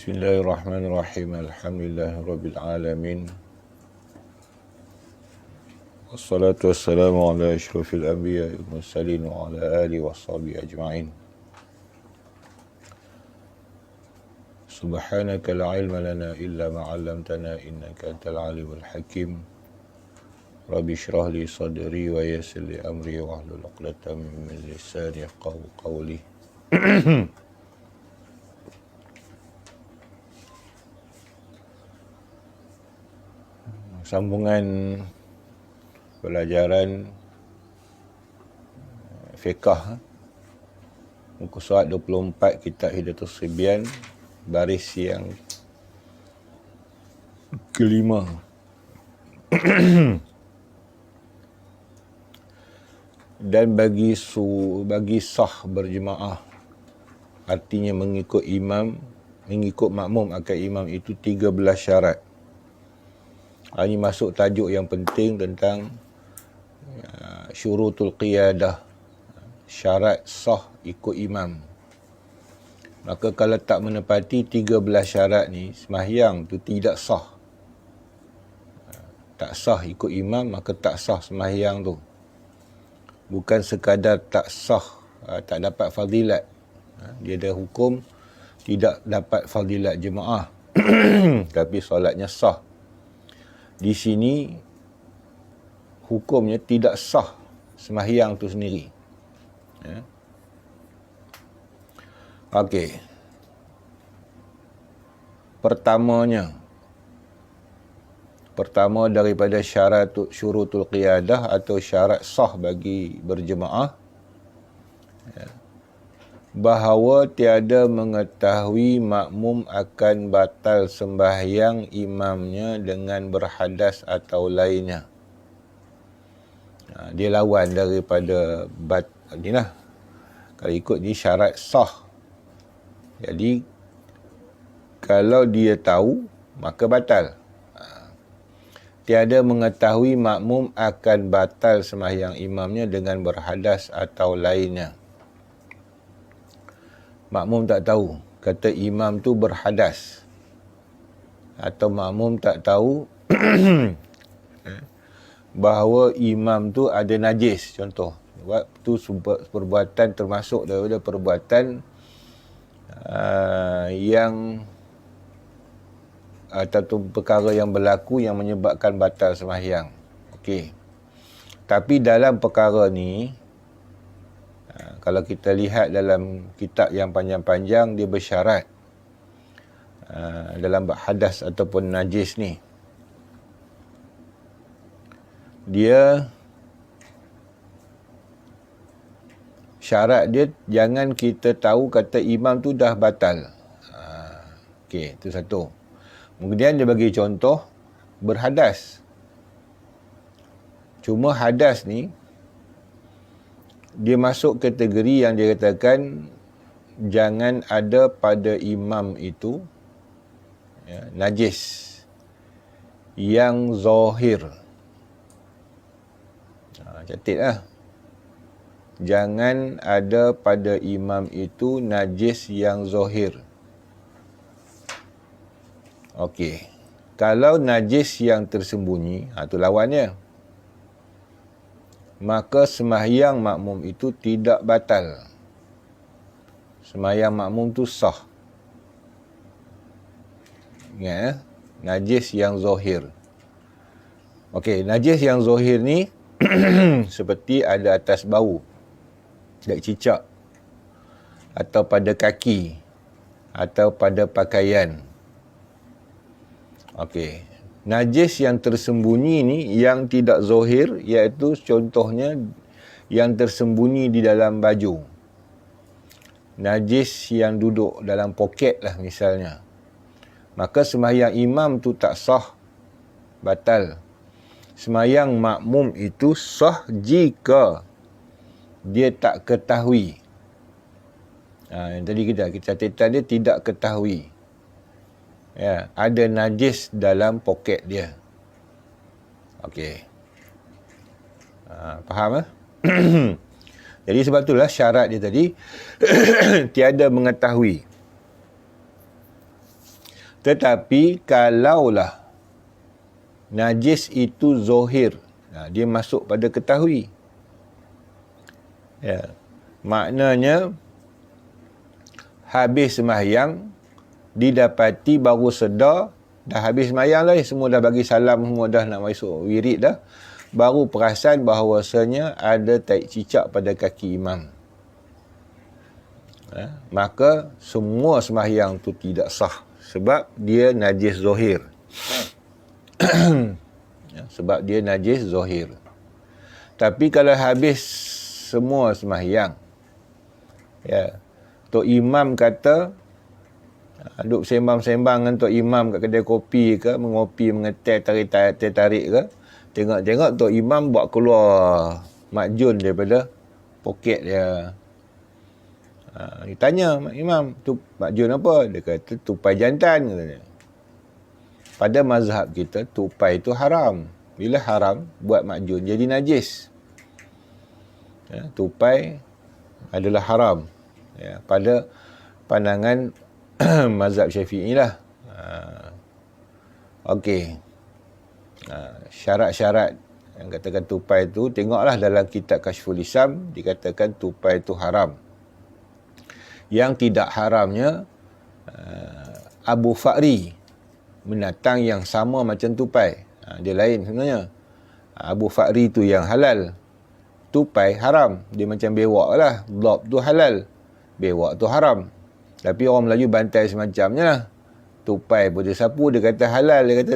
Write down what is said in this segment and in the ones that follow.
Bismillahirrahmanirrahim. Alhamdulillahirabbil alamin. Wassalatu wassalamu ala asyrafil anbiya'i wal mursalin wa ala alihi washabihi ajma'in. Subhanaka la ilma lana illa ma 'allamtana innaka antal alimul hakim. Rabbi shrah li sadri wa yassir li amri wa hlul 'uqdatam min lisani yafqahu qawli. Sambungan pelajaran fiqh muka surat 24 kitab Hidayatus Sibyan, baris yang kelima. Dan bagi sah berjemaah, artinya mengikut makmum akan imam itu 13 syarat. Ini masuk tajuk yang penting tentang syurutul qiyadah, syarat sah ikut imam. Maka kalau tak menepati 13 syarat ni, sembahyang tu tidak sah. Tak sah ikut imam, maka tak sah sembahyang tu. Bukan sekadar tak sah, tak dapat fadilat. Dia ada hukum tidak dapat fadilat jemaah. Tapi solatnya sah. Di sini hukumnya tidak sah sembahyang tu sendiri. Ya. Okey. Pertama daripada syarat syurutul qiyadah atau syarat sah bagi berjemaah, ya, bahawa tiada mengetahui makmum akan batal sembahyang imamnya dengan berhadas atau lainnya. Dia lawan daripada inilah. Kalau ikut ni syarat sah. Jadi kalau dia tahu, maka batal. Tiada mengetahui makmum akan batal sembahyang imamnya dengan berhadas atau lainnya. Makmum tak tahu, kata imam tu berhadas. Atau makmum tak tahu bahawa imam tu ada najis, contoh. Sebab tu perbuatan termasuk daripada perbuatan yang atau perkara yang berlaku yang menyebabkan batal sembahyang. Okey. Tapi dalam perkara ni, kalau kita lihat dalam kitab yang panjang-panjang, dia bersyarat dalam hadas ataupun najis ni. Dia syarat dia jangan kita tahu kata imam tu dah batal. Okey, itu satu. Kemudian dia bagi contoh berhadas. Cuma hadas ni dia masuk kategori yang dia katakan jangan ada pada imam itu, ya, najis yang zahir. Catatlah. Jangan ada pada imam itu najis yang zahir. Okey. Kalau najis yang tersembunyi, itu lawannya. Maka sembahyang makmum itu tidak batal. Sembahyang makmum tu sah. Ingat ya? Najis yang zahir. Okey, najis yang zahir ni seperti ada atas bau, dak cicak, atau pada kaki, atau pada pakaian. Okey. Najis yang tersembunyi ni yang tidak zahir, iaitu contohnya yang tersembunyi di dalam baju. Najis yang duduk dalam poket lah misalnya. Maka sembahyang imam tu tak sah, batal. Sembahyang makmum itu sah jika dia tak ketahui. Yang tadi kita catatan dia tidak ketahui. Ya, ada najis dalam poket dia. Okey. Faham eh? Jadi sebab itulah syarat dia tadi tiada mengetahui. Tetapi kalaulah najis itu zohir, dia masuk pada ketahui. Ya. Maknanya habis sembahyang, didapati baru sedar, dah habis sembahyang lah, semua dah bagi salam, semua dah nak masuk wirid dah, baru perasan bahawasanya ada tai cicak pada kaki imam. Maka semua sembahyang tu tidak sah, sebab dia najis zohir. Sebab dia najis zohir. Tapi kalau habis semua sembahyang, ya, Tok Imam kata, duk sembang-sembang dengan Tok Imam kat kedai kopi ke, mengopi, mengeteh, tarik ke, tengok-tengok Tok Imam buat keluar makjun daripada poket dia. Dia tanya Mak Imam, tu makjun apa? Dia kata tupai jantan, katanya. Pada mazhab kita, tupai itu haram. Bila haram, buat makjun jadi najis. Ya, tupai adalah haram. Ya, pada pandangan mazhab Syafi'i lah. Okey. Syarat-syarat yang katakan tupai itu, tengoklah dalam kitab Kashful Isam, dikatakan tupai itu haram. Yang tidak haramnya Abu Fa'ri, binatang yang sama macam tupai. Dia lain sebenarnya. Abu Fa'ri tu yang halal. Tupai haram. Dia macam bewak lah. Blob tu halal. Bewak tu haram. Tapi orang Melayu bantai semacamnya lah. Tupai pun dia sapu, dia kata halal. Dia kata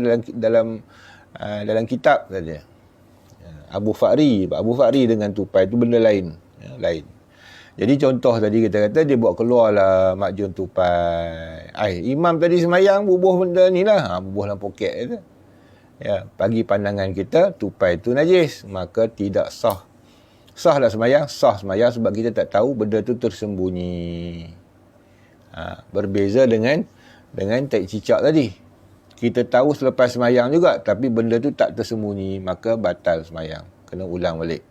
dalam kitab saja. Abu Fa'ri dengan tupai tu benda lain. Lain. Jadi contoh tadi kita kata dia buat keluar lah makjun tupai. Imam tadi semayang bubuh benda ni lah. Bubuh dalam poket kata. Ya, bagi pandangan kita tupai tu najis, maka tidak sah. Sah tak semayang? Sah semayang sebab kita tak tahu benda tu tersembunyi. Berbeza dengan tai cicak tadi. Kita tahu selepas semayang juga, tapi benda tu tak tersembunyi, maka batal semayang. Kena ulang balik.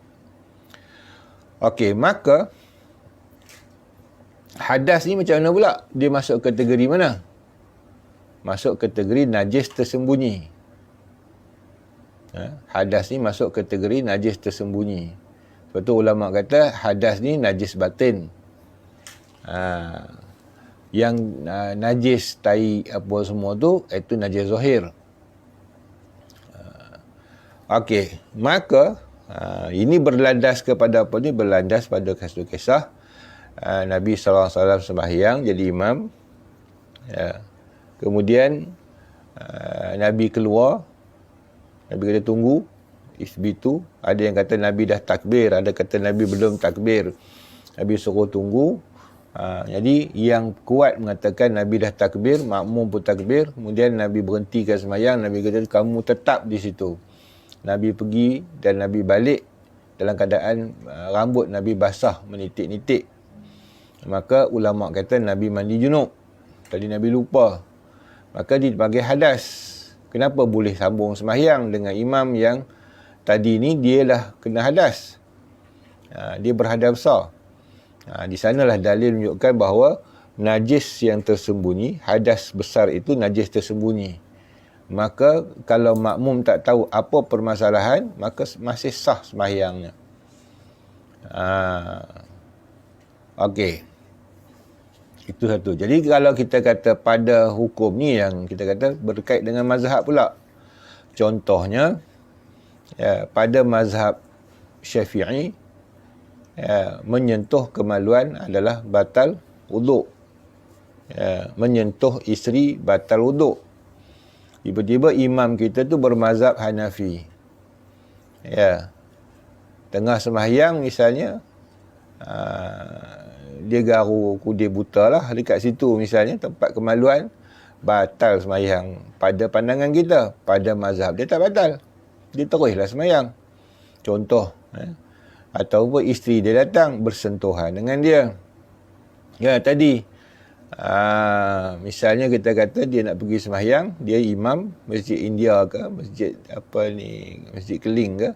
Okey, maka hadas ni macam mana pula? Dia masuk kategori mana? Masuk kategori najis tersembunyi. Hadas ni masuk kategori najis tersembunyi. Sebab tu ulama kata hadas ni najis batin. Yang najis tai apa semua tu, itu najis zahir. Okey, maka ini berlandas kepada apa ni? Berlandas pada kisah Nabi SAW sembahyang jadi imam. Ya. Kemudian Nabi keluar. Nabi kata tunggu. Isbitu. Ada yang kata Nabi dah takbir. Ada kata Nabi belum takbir. Nabi suruh tunggu. Jadi yang kuat mengatakan Nabi dah takbir. Makmum pun takbir. Kemudian Nabi berhentikan sembahyang. Nabi kata kamu tetap di situ. Nabi pergi dan Nabi balik dalam keadaan rambut Nabi basah menitik-nitik. Maka ulama kata Nabi mandi junub. Tadi Nabi lupa. Maka dipanggil hadas. Kenapa boleh sambung sembahyang dengan imam yang tadi ni dia lah kena hadas. Dia berhadas besar. Di sanalah dalil menunjukkan bahawa najis yang tersembunyi, hadas besar itu najis tersembunyi. Maka kalau makmum tak tahu apa permasalahan, maka masih sah sembahyangnya. Okey. Itu satu. Jadi kalau kita kata pada hukum ni yang kita kata berkait dengan mazhab pula. Contohnya, ya, pada mazhab Syafi'i, ya, menyentuh kemaluan adalah batal wuduk. Ya, menyentuh isteri batal wuduk. Tiba-tiba imam kita tu bermazhab Hanafi. Ya. Tengah sembahyang misalnya, dia garu kudir buta lah dekat situ misalnya, tempat kemaluan, batal sembahyang pada pandangan kita. Pada mazhab dia tak batal, dia teruslah sembahyang. Contoh, ataupun isteri dia datang bersentuhan dengan dia. Ya, tadi misalnya kita kata dia nak pergi sembahyang, dia imam masjid India ke, masjid apa ni, masjid Keling ke,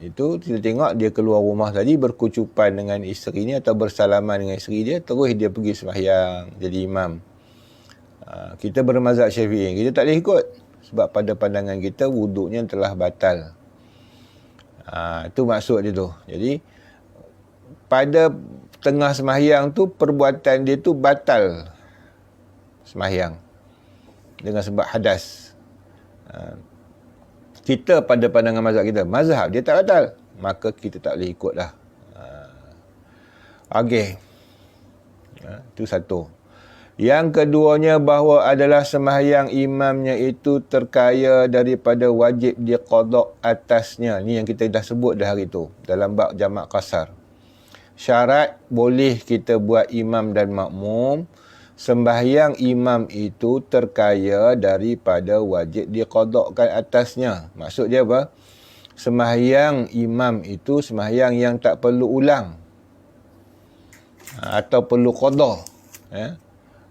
itu kita tengok dia keluar rumah tadi berkucupan dengan isteri ni atau bersalaman dengan isteri dia, terus dia pergi sembahyang jadi imam. Kita bermazhab Syafi'i, kita tak boleh ikut. Sebab pada pandangan kita, wuduknya telah batal. Itu maksud dia tu. Jadi, pada tengah sembahyang tu, perbuatan dia tu batal sembahyang. Dengan sebab hadas. Kita pada pandangan mazhab kita, mazhab dia tak batal. Maka kita tak boleh ikut lah. Okey. Itu satu. Yang keduanya bahawa adalah sembahyang imamnya itu terkaya daripada wajib diqada atasnya. Ni yang kita dah sebut dah hari tu dalam bab jamak qasar. Syarat boleh kita buat imam dan makmum, sembahyang imam itu terkaya daripada wajib diqadakan atasnya. Maksud dia apa? Sembahyang imam itu sembahyang yang tak perlu ulang atau perlu qada.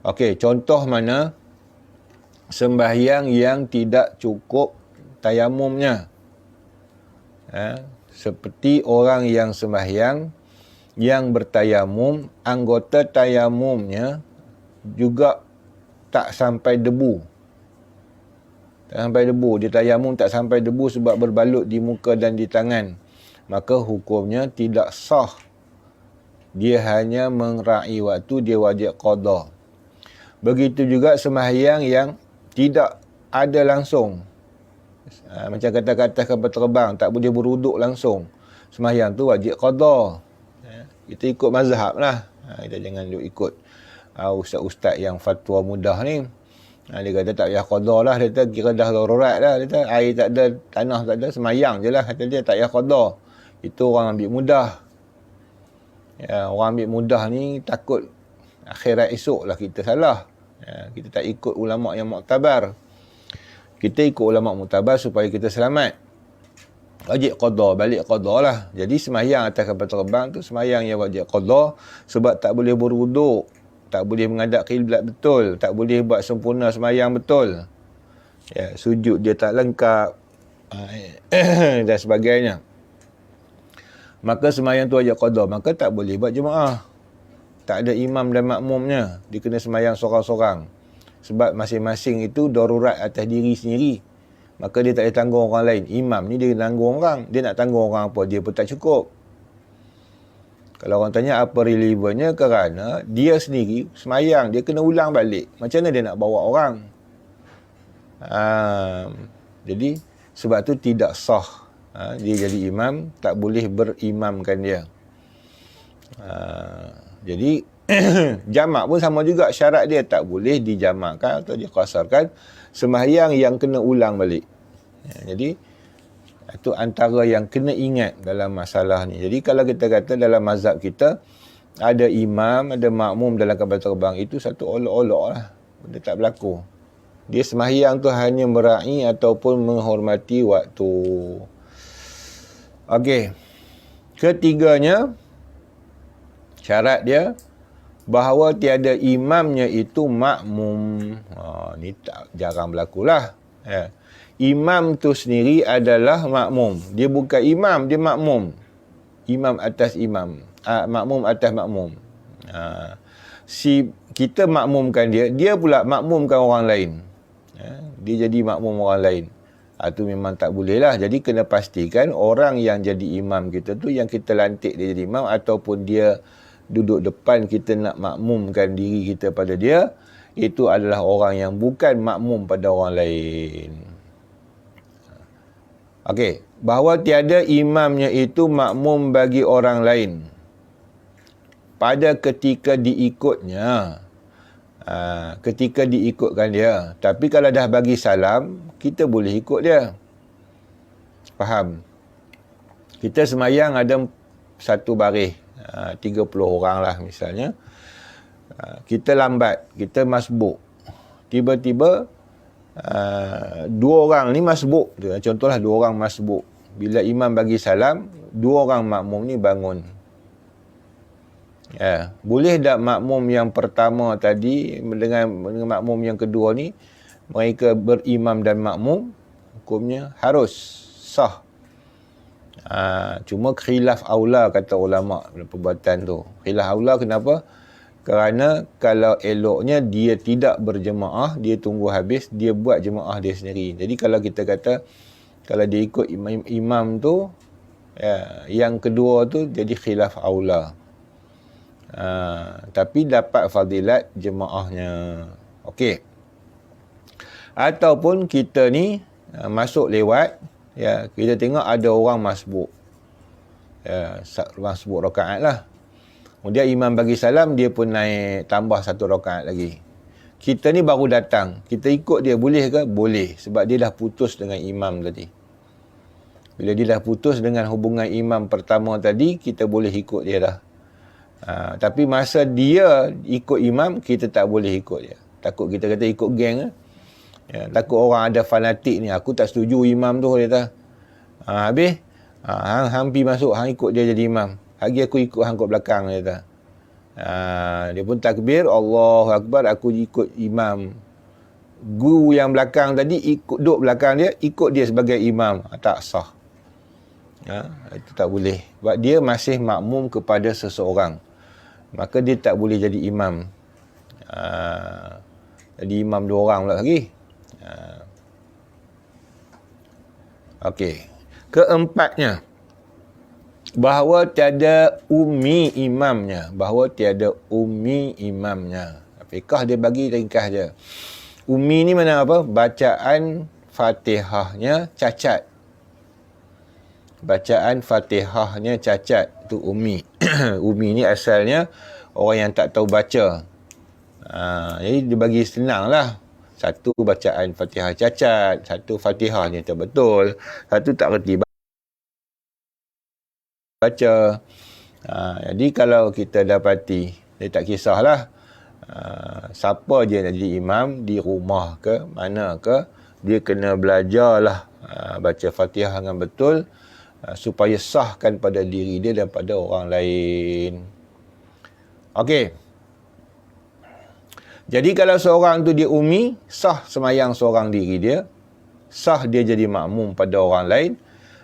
Okey, contoh mana? Sembahyang yang tidak cukup tayamumnya. Seperti orang yang sembahyang yang bertayamum, anggota tayamumnya juga tak sampai debu. Tak sampai debu. Dia tayamum tak sampai debu sebab berbalut di muka dan di tangan. Maka hukumnya tidak sah. Dia hanya mengrai waktu, dia wajib qada. Begitu juga sembahyang yang tidak ada langsung. Macam kata-kata kapal terbang, tak boleh beruduk langsung. Sembahyang tu wajib qada. Kita ikut mazhab lah. Kita jangan duk ikut ustaz-ustaz yang fatwa mudah ni. Dia kata tak payah qada lah. Dia kata kira dah darurat lah. Dia kata air tak ada, tanah tak ada, sembahyang je lah. Kata dia tak payah qada. Itu orang ambil mudah. Orang ambil mudah ni takut akhirat esok lah kita salah. Kita tak ikut ulama' yang muktabar. Kita ikut ulama' muktabar supaya kita selamat. Wajib qada, balik qada lah. Jadi sembahyang atas kapal terbang tu sembahyang yang wajib qada sebab tak boleh berwuduk, tak boleh menghadap kiblat betul, tak boleh buat sempurna sembahyang betul. Sujud dia tak lengkap dan sebagainya. Maka sembahyang tu wajib qada, maka tak boleh buat jemaah. Tak ada imam dan makmumnya. Dia kena sembahyang sorang-sorang. Sebab masing-masing itu darurat atas diri sendiri. Maka dia tak boleh tanggung orang lain. Imam ni dia tanggung orang. Dia nak tanggung orang apa? Dia pun tak cukup. Kalau orang tanya apa relevannya, kerana dia sendiri sembahyang. Dia kena ulang balik. Macam mana dia nak bawa orang? Jadi, sebab tu tidak sah. Dia jadi imam, tak boleh berimamkan dia. Jadi jamak pun sama juga, syarat dia tak boleh dijamakkan atau diqasarkan sembahyang yang kena ulang balik. Jadi itu antara yang kena ingat dalam masalah ni. Jadi kalau kita kata dalam mazhab kita ada imam, ada makmum dalam kapal terbang, itu satu olok-olok lah. Benda tak berlaku. Dia sembahyang tu hanya meraih ataupun menghormati waktu. Okey. Ketiganya, syarat dia bahawa tiada imamnya itu makmum. Ni tak jarang berlakulah. Imam tu sendiri adalah makmum. Dia bukan imam, dia makmum. Imam atas imam. Makmum atas makmum. Si kita makmumkan dia, dia pula makmumkan orang lain. Dia jadi makmum orang lain. Itu memang tak boleh lah. Jadi kena pastikan orang yang jadi imam kita tu, yang kita lantik dia jadi imam, ataupun dia duduk depan kita nak makmumkan diri kita pada dia, itu adalah orang yang bukan makmum pada orang lain. Okey, bahawa tiada imamnya itu makmum bagi orang lain pada ketika diikutnya. Ketika diikutkan dia. Tapi kalau dah bagi salam, kita boleh ikut dia. Faham? Kita semayang ada satu baris, 30 orang lah misalnya. Kita lambat, kita masbuk. Tiba-tiba 2 orang ni masbuk. Contohlah 2 orang masbuk. Bila imam bagi salam, 2 orang makmum ni bangun. Boleh tak makmum yang pertama tadi dengan makmum yang kedua ni, mereka berimam dan makmum? Hukumnya harus sah. Cuma khilaf aula kata ulama' perbuatan tu. Khilaf aula kenapa? Kerana kalau eloknya dia tidak berjemaah, dia tunggu habis, dia buat jemaah dia sendiri. Jadi kalau kita kata, kalau dia ikut imam tu, ya, yang kedua tu jadi khilaf aula. Tapi dapat fadilat jemaahnya. Okey. Ataupun kita ni masuk lewat, ya, kita tengok ada orang masbuk. Ya, masbuk rakaat lah. Kemudian imam bagi salam, dia pun naik tambah 1 rakaat lagi. Kita ni baru datang, kita ikut dia boleh ke? Boleh, sebab dia dah putus dengan imam tadi. Bila dia dah putus dengan hubungan imam pertama tadi, kita boleh ikut dia dah. Tapi masa dia ikut imam, kita tak boleh ikut dia. Takut kita kata ikut geng. Ya, takut orang ada fanatik ni, aku tak setuju imam tu, dia kata. Habis, hang pergi masuk, hang ikut dia jadi imam. Lagi aku ikut hang kat belakang, dia kata. Dia pun takbir, Allahu Akbar, aku ikut imam. Guru yang belakang tadi, duduk belakang dia, ikut dia sebagai imam. Tak sah. Itu tak boleh. Sebab dia masih makmum kepada seseorang. Maka dia tak boleh jadi imam. Jadi imam 2 orang pula lagi. Okey. Keempatnya, bahawa tiada ummi imamnya. Fiqah dia bagi ringkas je. Ummi ni mana apa? Bacaan Fatihahnya cacat. Itu ummi. Ummi ni asalnya orang yang tak tahu baca. Jadi dia bagi senang lah. Satu bacaan Fatihah cacat, satu Fatihahnya tak betul, satu tak reti baca. Jadi kalau kita dapati, dia tak kisahlah siapa je nak jadi imam, di rumah ke mana ke, dia kena belajarlah baca Fatihah dengan betul, supaya sahkan pada diri dia dan pada orang lain. Okey. Jadi kalau seorang tu dia ummi, sah semayang seorang diri dia, sah dia jadi makmum pada orang lain,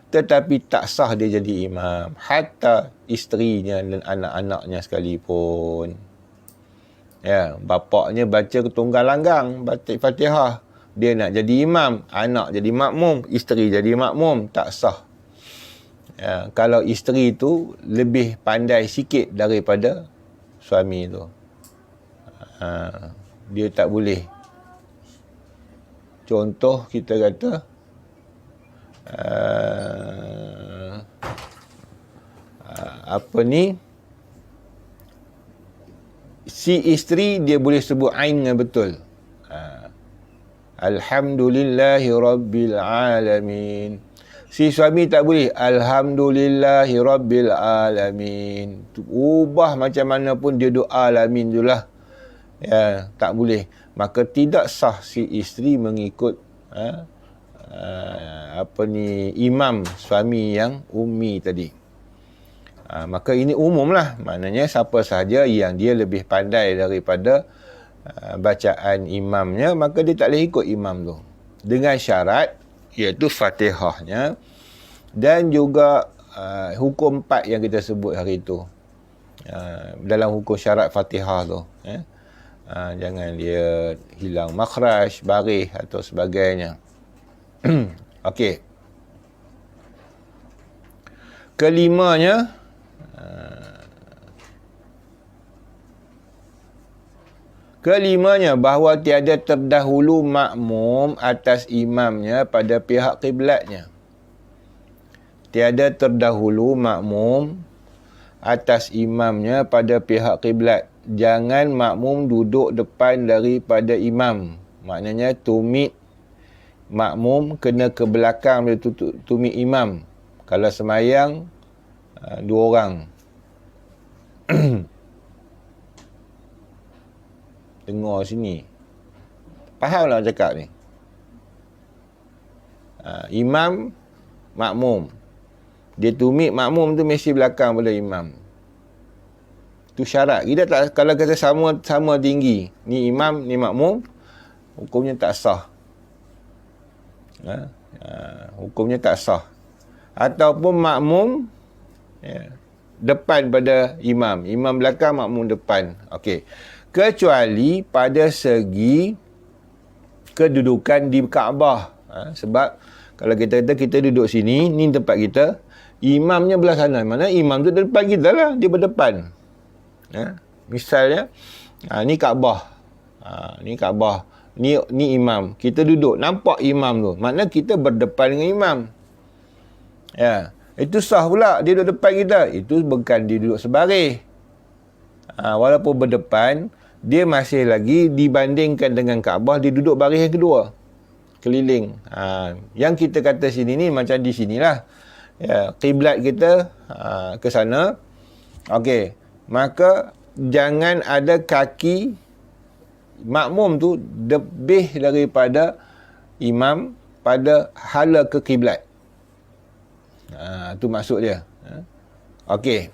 tetapi tak sah dia jadi imam, hatta isterinya dan anak-anaknya sekalipun. Ya, bapaknya baca ketunggal langgang, baca Fatihah, dia nak jadi imam, anak jadi makmum, isteri jadi makmum, tak sah. Ya, kalau isteri tu lebih pandai sikit daripada suami tu, dia tak boleh. Contoh kita kata, si isteri dia boleh sebut ain dengan betul. Alhamdulillahi Rabbil Alamin. Si suami tak boleh. Alhamdulillahi Rabbil Alamin. Ubah macam mana pun dia doa alamin tu lah. Ya, tak boleh. Maka tidak sah si isteri mengikut imam suami yang ummi tadi. Maka ini umum lah. Maknanya siapa sahaja yang dia lebih pandai daripada bacaan imamnya, maka dia tak boleh ikut imam tu. Dengan syarat, iaitu Fatihahnya, dan juga hukum 4 yang kita sebut hari itu. Dalam hukum syarat Fatihah tu. Jangan dia hilang makhraj, barih atau sebagainya. Okey. Kelimanya bahawa tiada terdahulu makmum atas imamnya pada pihak kiblatnya. Tiada terdahulu makmum atas imamnya pada pihak kiblat. Jangan makmum duduk depan daripada imam. Maknanya tumit makmum kena ke belakang dia tumit imam. Kalau semayang 2 orang. Dengar sini. Faham lah cakap ni? Imam, makmum. Dia tumit makmum tu mesti belakang pada imam. Itu syarat. Kita tak, kalau kata sama tinggi, ni imam, ni makmum, hukumnya tak sah. Hukumnya tak sah. Ataupun makmum depan pada imam. Imam belakang, makmum depan. Okey. Kecuali pada segi kedudukan di Kaabah. Sebab kalau kita kata kita duduk sini, ni tempat kita, imamnya belah sana. Mana imam tu depan kita lah, dia berdepan. Misalnya, ni Kaabah. Ni Kaabah. Ni imam. Kita duduk, nampak imam tu. Maknanya kita berdepan dengan imam. Ya. Itu sah pula, dia duduk depan kita. Itu bukan dia duduk sebaris. Walaupun berdepan, dia masih lagi dibandingkan dengan Kaabah, dia duduk baris yang kedua. Keliling. Yang kita kata sini ni macam di sinilah. Ya, kiblat kita ke sana. Okey. Maka jangan ada kaki makmum tu lebih daripada imam pada hala ke kiblat. Itu maksud dia. Okey.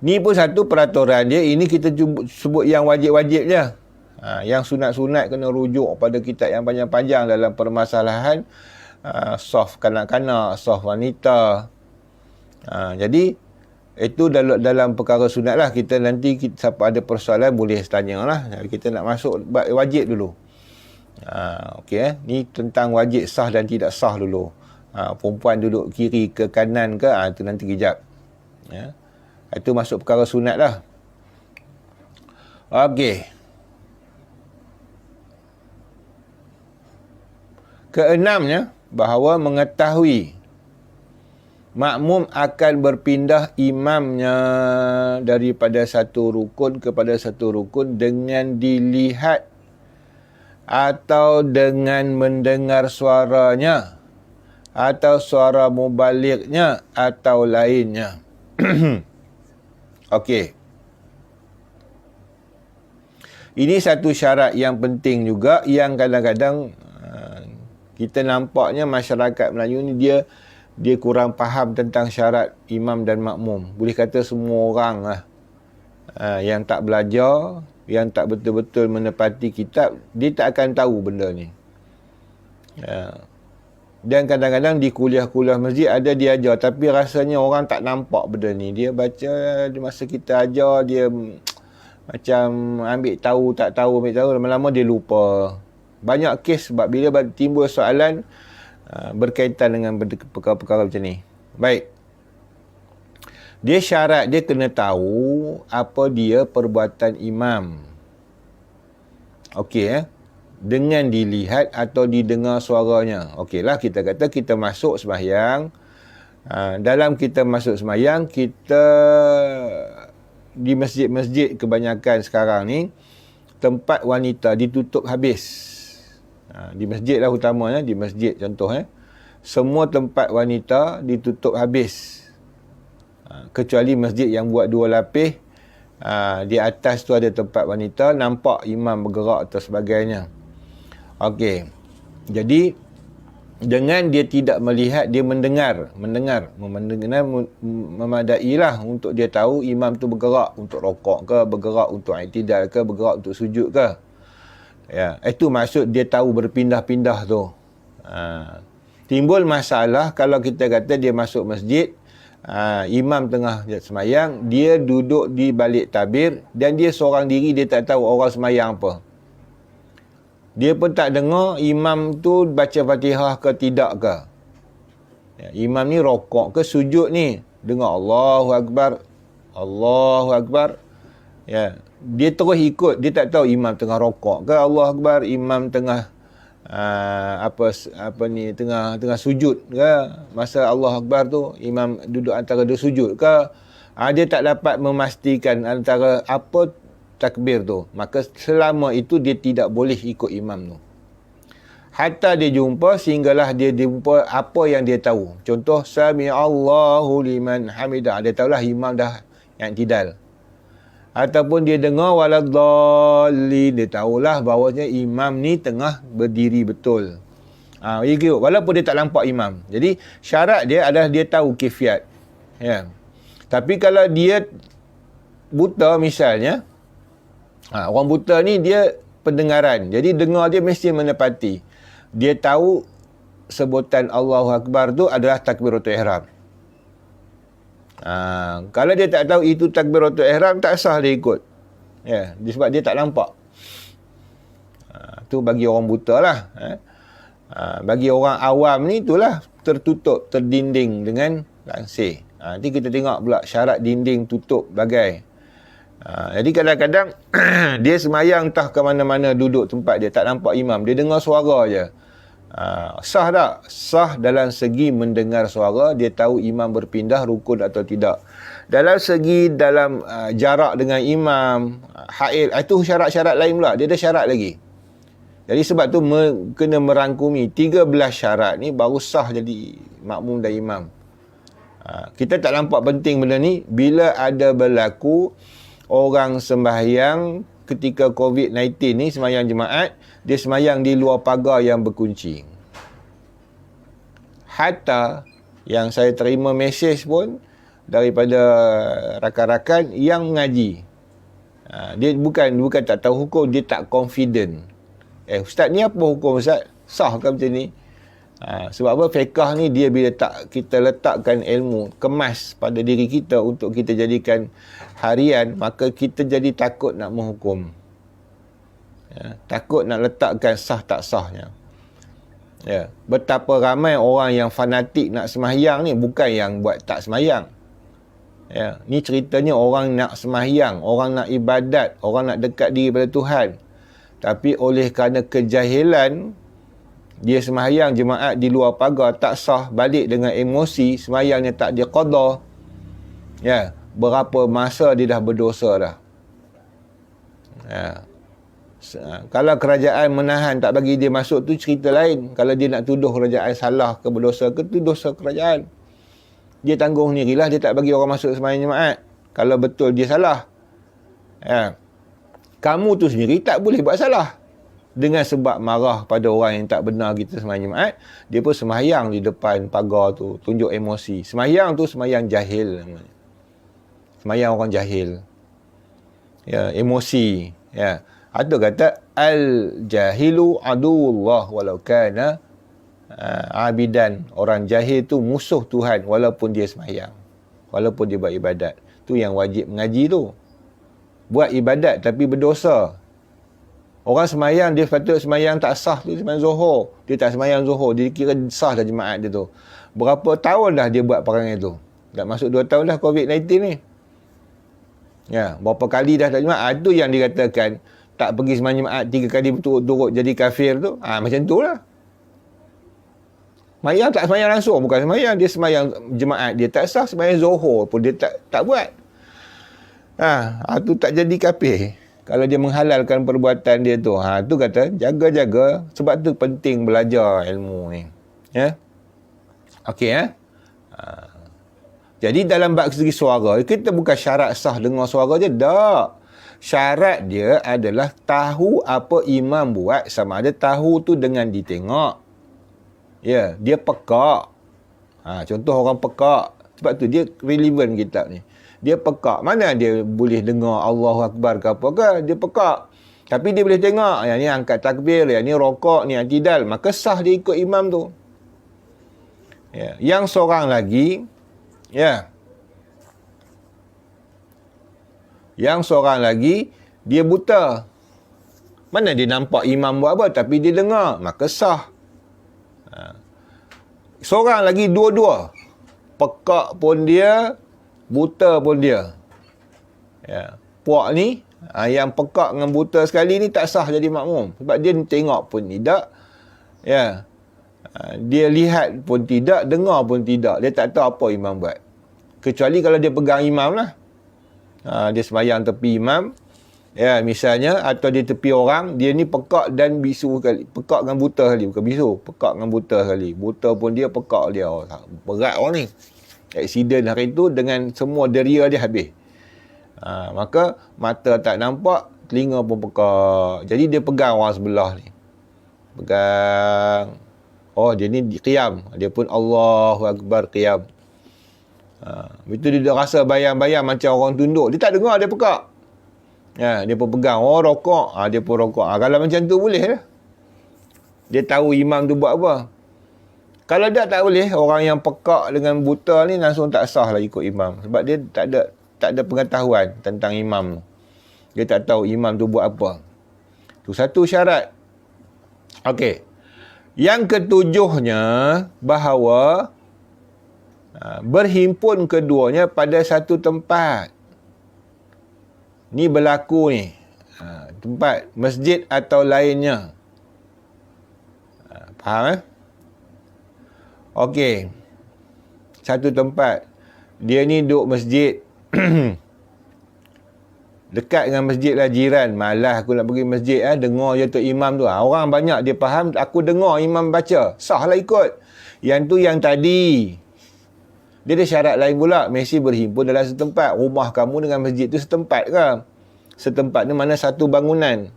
Ni pun satu peraturan dia. Ini kita sebut yang wajib-wajib je. Yang sunat-sunat kena rujuk pada kitab yang panjang-panjang dalam permasalahan soft kanak-kanak, soft wanita. Jadi itu dalam perkara sunat lah. Kita nanti siapa ada persoalan boleh tanya lah. Kita nak masuk wajib dulu. Okey. Ni tentang wajib sah dan tidak sah dulu. Perempuan duduk kiri ke kanan ke, itu nanti kejap. Ya. Itu masuk perkara sunat lah. Okey. Keenamnya, bahawa mengetahui makmum akan berpindah imamnya daripada satu rukun kepada satu rukun dengan dilihat atau dengan mendengar suaranya atau suara mubalignya atau lainnya. Okey. Ini satu syarat yang penting juga yang kadang-kadang kita nampaknya masyarakat Melayu ni dia kurang faham tentang syarat imam dan makmum. Boleh kata semua orang lah yang tak belajar, yang tak betul-betul menepati kitab, dia tak akan tahu benda ni. Dan kadang-kadang di kuliah-kuliah masjid ada dia ajar, tapi rasanya orang tak nampak benda ni. Dia baca, di masa kita ajar, dia macam ambil tahu, tak tahu, ambil tahu, lama-lama dia lupa. Banyak kes sebab bila timbul soalan berkaitan dengan perkara-perkara macam ni. Baik. Dia syarat, dia kena tahu apa dia perbuatan imam. Okey, dengan dilihat atau didengar suaranya. Okeylah, kita kata kita masuk sembahyang. Dalam kita masuk sembahyang, kita di masjid-masjid kebanyakan sekarang ni, tempat wanita ditutup habis. Di masjid lah utamanya, di masjid contohnya. Semua tempat wanita ditutup habis. Kecuali masjid yang buat dua lapis. Di atas tu ada tempat wanita, nampak imam bergerak atau sebagainya. Okey. Jadi dengan dia tidak melihat, dia mendengar memadailah untuk dia tahu imam tu bergerak untuk rokok ke, bergerak untuk i'tidal ke, bergerak untuk sujud ke. Ya, itu maksud dia tahu berpindah-pindah tu. Timbul masalah kalau kita kata dia masuk masjid, imam tengah semayang, dia duduk di balik tabir dan dia seorang diri, dia tak tahu orang semayang apa. Dia pun tak dengar imam tu baca Fatihah ke tidak ke. Ya, imam ni rokok ke sujud ni, dengar Allahu Akbar, Allahu Akbar. Ya, dia terus ikut, dia tak tahu imam tengah rokok ke, Allahu Akbar, imam tengah tengah sujud ke. Masa Allahu Akbar tu imam duduk antara dua sujud ke. Dia tak dapat memastikan antara apa takbir tu. Maka selama itu dia tidak boleh ikut imam tu. Hatta dia jumpa, sehinggalah dia jumpa apa yang dia tahu. Contoh, Sami'allahu liman hamidah. Dia tahulah imam dah yang i'tidal. Ataupun dia dengar waladdallin, dia tahulah bahawasanya imam ni tengah berdiri betul. Walaupun dia tak nampak imam. Jadi syarat dia adalah dia tahu kaifiat. Ya. Tapi kalau dia buta misalnya, orang buta ni dia pendengaran. Jadi dengar dia mesti menepati. Dia tahu sebutan Allahu Akbar tu adalah takbiratul ihram. Kalau dia tak tahu itu takbiratul ihram, tak sah dia ikut. Ya, sebab dia tak nampak. Tu bagi orang buta lah. Bagi orang awam ni itulah tertutup, terdinding dengan langsir. Nanti kita tengok pula syarat dinding tutup bagai. Jadi kadang-kadang dia semayang entah ke mana-mana duduk tempat dia, tak nampak imam, dia dengar suara je. Sah tak? Sah dalam segi mendengar suara, dia tahu imam berpindah rukun atau tidak. Dalam segi jarak dengan imam, haid, itu syarat-syarat lain pula, dia ada syarat lagi. Jadi sebab tu kena merangkumi 13 syarat ni baru sah jadi makmum dan imam. Kita tak nampak penting benda ni bila ada berlaku orang sembahyang ketika COVID-19 ni, sembahyang jemaat, dia sembahyang di luar pagar yang berkunci. Hatta yang saya terima mesej pun daripada rakan-rakan yang mengaji. Dia bukan tak tahu hukum, dia tak confident. Ustaz ni apa hukum Ustaz? Sah ke macam ni? Sebab apa? Fiqah ni dia bila kita letakkan ilmu, kemas pada diri kita untuk kita jadikan harian, maka kita jadi takut nak menghukum. Takut nak letakkan sah tak sahnya. Betapa ramai orang yang fanatik nak sembahyang ni, bukan yang buat tak sembahyang. Ni ceritanya orang nak sembahyang, orang nak ibadat, orang nak dekat diri pada Tuhan. Tapi oleh kerana kejahilan, dia sembahyang jemaat di luar pagar, tak sah, balik dengan emosi, sembahyangnya tak diqada. Berapa masa dia dah berdosa dah. Kalau kerajaan menahan tak bagi dia masuk tu cerita lain. Kalau dia nak tuduh kerajaan salah ke berdosa ke, tu dosa kerajaan. Dia tanggung sendirilah, dia tak bagi orang masuk sembahyang jemaat. Kalau betul dia salah. Kamu tu sendiri tak boleh buat salah. Dengan sebab marah pada orang yang tak benar kita sembahyang jemaat, dia pun sembahyang di depan pagar tu, tunjuk emosi. Sembahyang tu sembahyang jahil namanya. Sembahyang orang jahil. Emosi. Ada kata al-jahilu aduwullah walau kana abidan. Orang jahil tu musuh Tuhan walaupun dia sembahyang, walaupun dia buat ibadat. Tu yang wajib mengaji tu. Buat ibadat tapi berdosa. Orang sembahyang, dia patut sembahyang tak sah tu, sembahyang Zuhur. Dia tak sembahyang Zuhur, dia kira sah dah jemaat dia tu. Berapa tahun dah dia buat perangai tu? Dah masuk 2 tahun dah COVID-19 ni. Berapa kali dah tak jemaat. Itu yang dikatakan tak pergi sembahyang jemaat 3 kali berturut-turut jadi kafir tu. Macam tu lah. Sembahyang tak sembahyang langsung, bukan sembahyang. Dia sembahyang jemaat, dia tak sah. Sembahyang Zuhur pun dia tak buat. Tu tak jadi kafir. Kalau dia menghalalkan perbuatan dia tu. Tu kata jaga-jaga. Sebab tu penting belajar ilmu ni. Okey. Jadi dalam bab segi suara, kita bukan syarat sah dengar suara je. Tak. Syarat dia adalah tahu apa imam buat, sama ada tahu tu dengan ditengok. Dia pekak. Contoh orang pekak. Sebab tu dia relevan kitab ni. Dia pekak. Mana dia boleh dengar Allahu Akbar ke apa ke? Dia pekak. Tapi dia boleh tengok. Yang ni angkat takbir, yang ni rokok, ni i'tidal. Maka sah dia ikut imam tu. Yang seorang lagi, yang seorang lagi, dia buta. Mana dia nampak imam buat apa? Tapi dia dengar. Maka sah. Seorang lagi dua-dua. Pekak pun dia, buta pun dia. Puak ni, yang pekak dengan buta sekali ni tak sah jadi makmum. Sebab dia tengok pun tidak. Dia lihat pun tidak, dengar pun tidak. Dia tak tahu apa imam buat. Kecuali kalau dia pegang imam lah. Dia sembahyang tepi imam. Misalnya, atau di tepi orang, dia ni pekak dan bisu sekali. Pekak dengan buta sekali. Bukan bisu, pekak dengan buta sekali. Buta pun dia, pekak dia. Berat orang ni. Aksiden hari tu dengan semua deria dia habis. Maka mata tak nampak, telinga pun pekak. Jadi dia pegang orang sebelah ni. Pegang. Dia ni qiyam. Dia pun Allahu Akbar qiyam. Itu dia rasa bayang-bayang macam orang tunduk. Dia tak dengar, dia pekak. Dia pun pegang. Rokok. Dia pun rokok. Kalau macam tu boleh lah. Dia tahu imam tu buat apa. Kalau tak boleh, orang yang pekak dengan buta ni langsung tak sah lah ikut imam. Sebab dia tak ada pengetahuan tentang imam tu. Dia tak tahu imam tu buat apa. Tu satu syarat. Okey. Yang ketujuhnya, bahawa berhimpun keduanya pada satu tempat. Ni berlaku ni. Tempat masjid atau lainnya. Faham Okey. Satu tempat. Dia ni duduk masjid. Dekat dengan masjid lah, jiran. Malas aku nak pergi masjid dengar je tu imam tu. Orang banyak dia faham, aku dengar imam baca. Sah lah ikut. Yang tu yang tadi. Dia ada syarat lain pula. Mesti berhimpun dalam setempat. Rumah kamu dengan masjid tu setempat ke? Setempat ni mana satu bangunan.